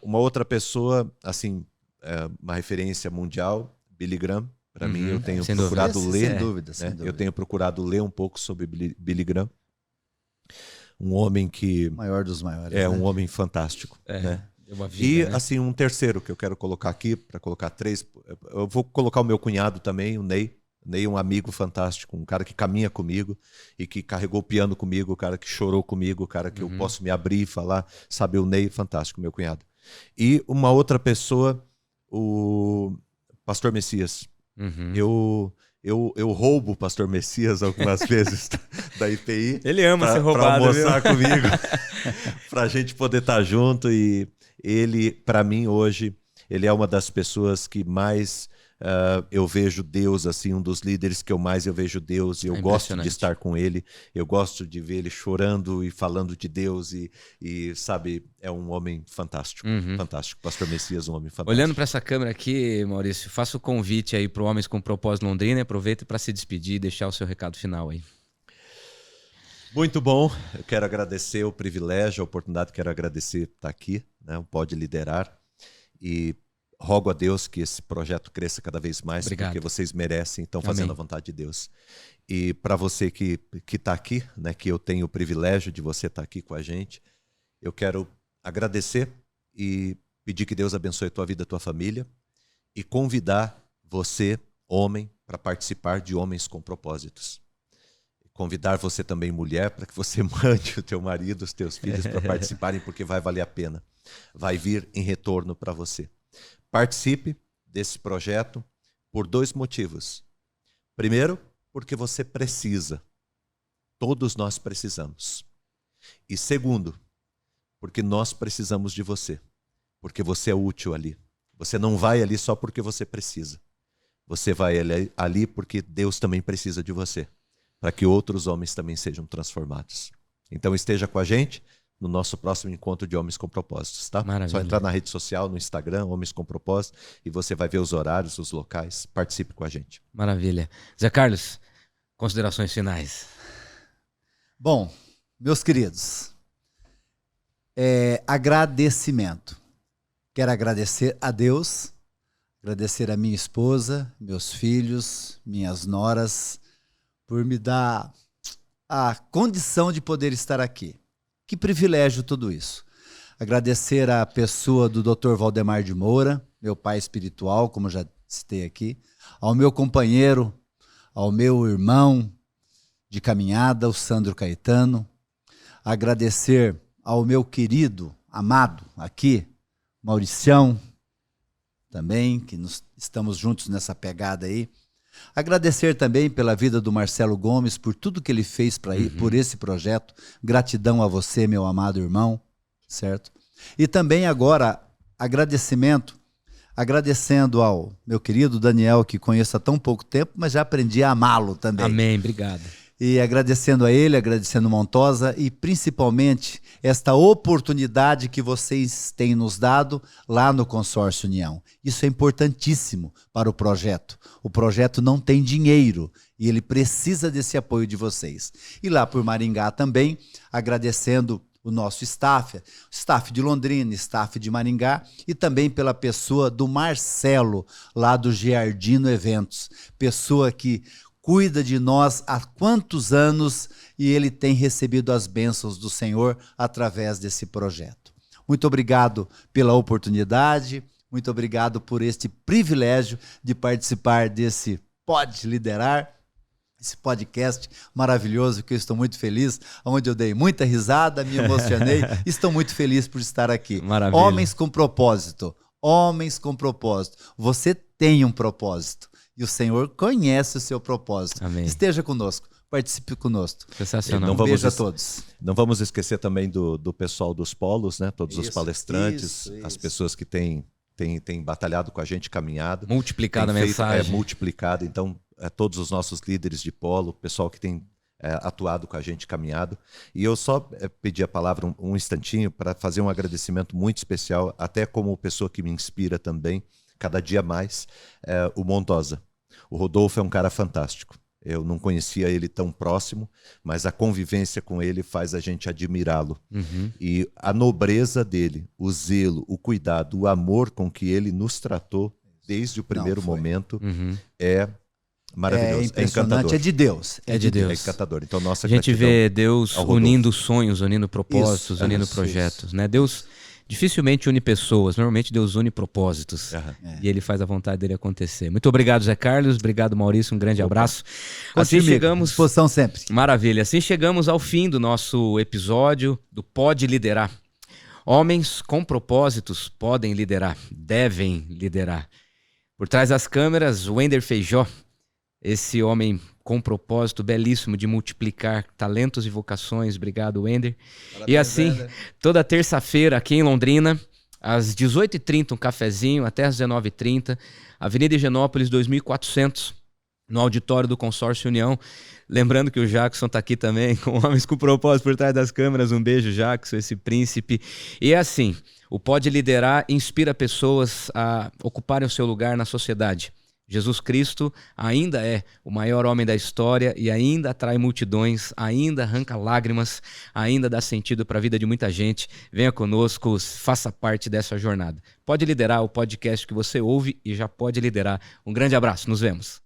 Uma outra pessoa, assim, uma referência mundial, Billy Graham. Para mim, eu tenho procurado ler. Sem dúvida. Eu tenho procurado ler um pouco sobre Billy Graham. Um homem que... maior dos maiores. É, né? Um homem fantástico. Né? Uma vida, né? Assim, um terceiro que eu quero colocar aqui, para colocar 3. Eu vou colocar o meu cunhado também, o Ney. Ney é um amigo fantástico, um cara que caminha comigo e que carregou o piano comigo, o cara que chorou comigo, o cara que eu posso me abrir e falar, sabe, o Ney, fantástico, meu cunhado. E uma outra pessoa, o Pastor Messias. Eu roubo o Pastor Messias algumas vezes da IPI. Ele ama ser roubado, para almoçar comigo, para a gente poder estar junto. E ele, para mim, hoje, ele é uma das pessoas que mais... eu vejo Deus, assim, um dos líderes que eu vejo Deus, e eu gosto de estar com ele, eu gosto de ver ele chorando e falando de Deus, e sabe, é um homem fantástico, fantástico. Pastor Messias, um homem fantástico. Olhando para essa câmera aqui, Maurício, faça o convite aí para Homens com Propósito Londrina, aproveita para se despedir e deixar o seu recado final aí. Muito bom, eu quero agradecer o privilégio, a oportunidade, quero agradecer estar aqui, né, Pode Liderar, e rogo a Deus que esse projeto cresça cada vez mais. Obrigado. Porque vocês merecem, estão fazendo a vontade de Deus. E para você que está aqui, né, que eu tenho o privilégio de você estar aqui com a gente, eu quero agradecer e pedir que Deus abençoe a tua vida, a tua família, e convidar você, homem, para participar de Homens com Propósitos. Convidar você também, mulher, para que você mande o teu marido, os teus filhos para participarem, porque vai valer a pena. Vai vir em retorno para você. Participe desse projeto por 2 motivos. Primeiro, porque você precisa. Todos nós precisamos. E segundo, porque nós precisamos de você. Porque você é útil ali. Você não vai ali só porque você precisa. Você vai ali porque Deus também precisa de você, para que outros homens também sejam transformados. Então esteja com a gente no nosso próximo encontro de Homens com Propósitos, tá? Maravilha. Só entrar na rede social, no Instagram, Homens com Propósito, e você vai ver os horários, os locais. Participe com a gente. Maravilha. Zé Carlos, considerações finais. Bom, meus queridos, agradecimento. Quero agradecer a Deus, agradecer a minha esposa, meus filhos, minhas noras, por me dar a condição de poder estar aqui. Que privilégio tudo isso. Agradecer a pessoa do Dr. Valdemar de Moura, meu pai espiritual, como já citei aqui, ao meu companheiro, ao meu irmão de caminhada, o Sandro Caetano. Agradecer ao meu querido, amado aqui, Mauricião, também, que estamos juntos nessa pegada aí. Agradecer também pela vida do Marcelo Gomes, por tudo que ele fez por esse projeto. Gratidão a você, meu amado irmão, certo? E também agora, agradecendo ao meu querido Daniel, que conheço há tão pouco tempo, mas já aprendi a amá-lo também. Amém, obrigado. E agradecendo a ele, agradecendo Montosa e principalmente esta oportunidade que vocês têm nos dado lá no Consórcio União. Isso é importantíssimo para o projeto. O projeto não tem dinheiro e ele precisa desse apoio de vocês. E lá por Maringá também, agradecendo o nosso staff de Londrina, staff de Maringá e também pela pessoa do Marcelo, lá do Giardino Eventos, pessoa que cuida de nós há quantos anos e ele tem recebido as bênçãos do Senhor através desse projeto. Muito obrigado pela oportunidade, muito obrigado por este privilégio de participar desse Pode Liderar, esse podcast maravilhoso que eu estou muito feliz, onde eu dei muita risada, me emocionei, estou muito feliz por estar aqui. Maravilha. Homens com propósito, homens com propósito. Você tem um propósito. E o Senhor conhece o seu propósito. Amém. Esteja conosco, participe conosco. Sensacional. Um beijo a todos. Não vamos esquecer também do pessoal dos polos, né? Todos os palestrantes, isso. as pessoas que têm batalhado com a gente, caminhado. Multiplicada a Tem mensagem. Multiplicado. Então, todos os nossos líderes de polo, pessoal que tem atuado com a gente, caminhado. E eu só pedi a palavra um instantinho para fazer um agradecimento muito especial, até como pessoa que me inspira também, cada dia mais, o Montosa. O Rodolfo é um cara fantástico. Eu não conhecia ele tão próximo, mas a convivência com ele faz a gente admirá-lo. E a nobreza dele, o zelo, o cuidado, o amor com que ele nos tratou desde o primeiro momento é maravilhoso. É impressionante, encantador. é de Deus. É de Deus. É encantador. Então, nossa A gente gratidão vê Deus ao Rodolfo. unindo sonhos, unindo propósitos, Isso, unindo isso, projetos, né? Deus dificilmente une pessoas, normalmente Deus une propósitos. E ele faz a vontade dele acontecer. Muito obrigado, Zé Carlos. Obrigado, Maurício. Um grande abraço. Assim chegamos. Disposição sempre. Maravilha. Assim chegamos ao fim do nosso episódio do Pode Liderar. Homens com propósitos podem liderar, devem liderar. Por trás das câmeras, Wender Feijó, esse homem com propósito belíssimo de multiplicar talentos e vocações. Obrigado, Wender. E assim, toda terça-feira aqui em Londrina, às 18h30, um cafezinho, até às 19h30, Avenida Higienópolis 2400, no auditório do Consórcio União. Lembrando que o Jackson está aqui também, com Homens com Propósito por trás das câmeras. Um beijo, Jackson, esse príncipe. E assim, o Pode Liderar inspira pessoas a ocuparem o seu lugar na sociedade. Jesus Cristo ainda é o maior homem da história e ainda atrai multidões, ainda arranca lágrimas, ainda dá sentido para a vida de muita gente. Venha conosco, faça parte dessa jornada. Pode Liderar, o podcast que você ouve e já pode liderar. Um grande abraço, nos vemos.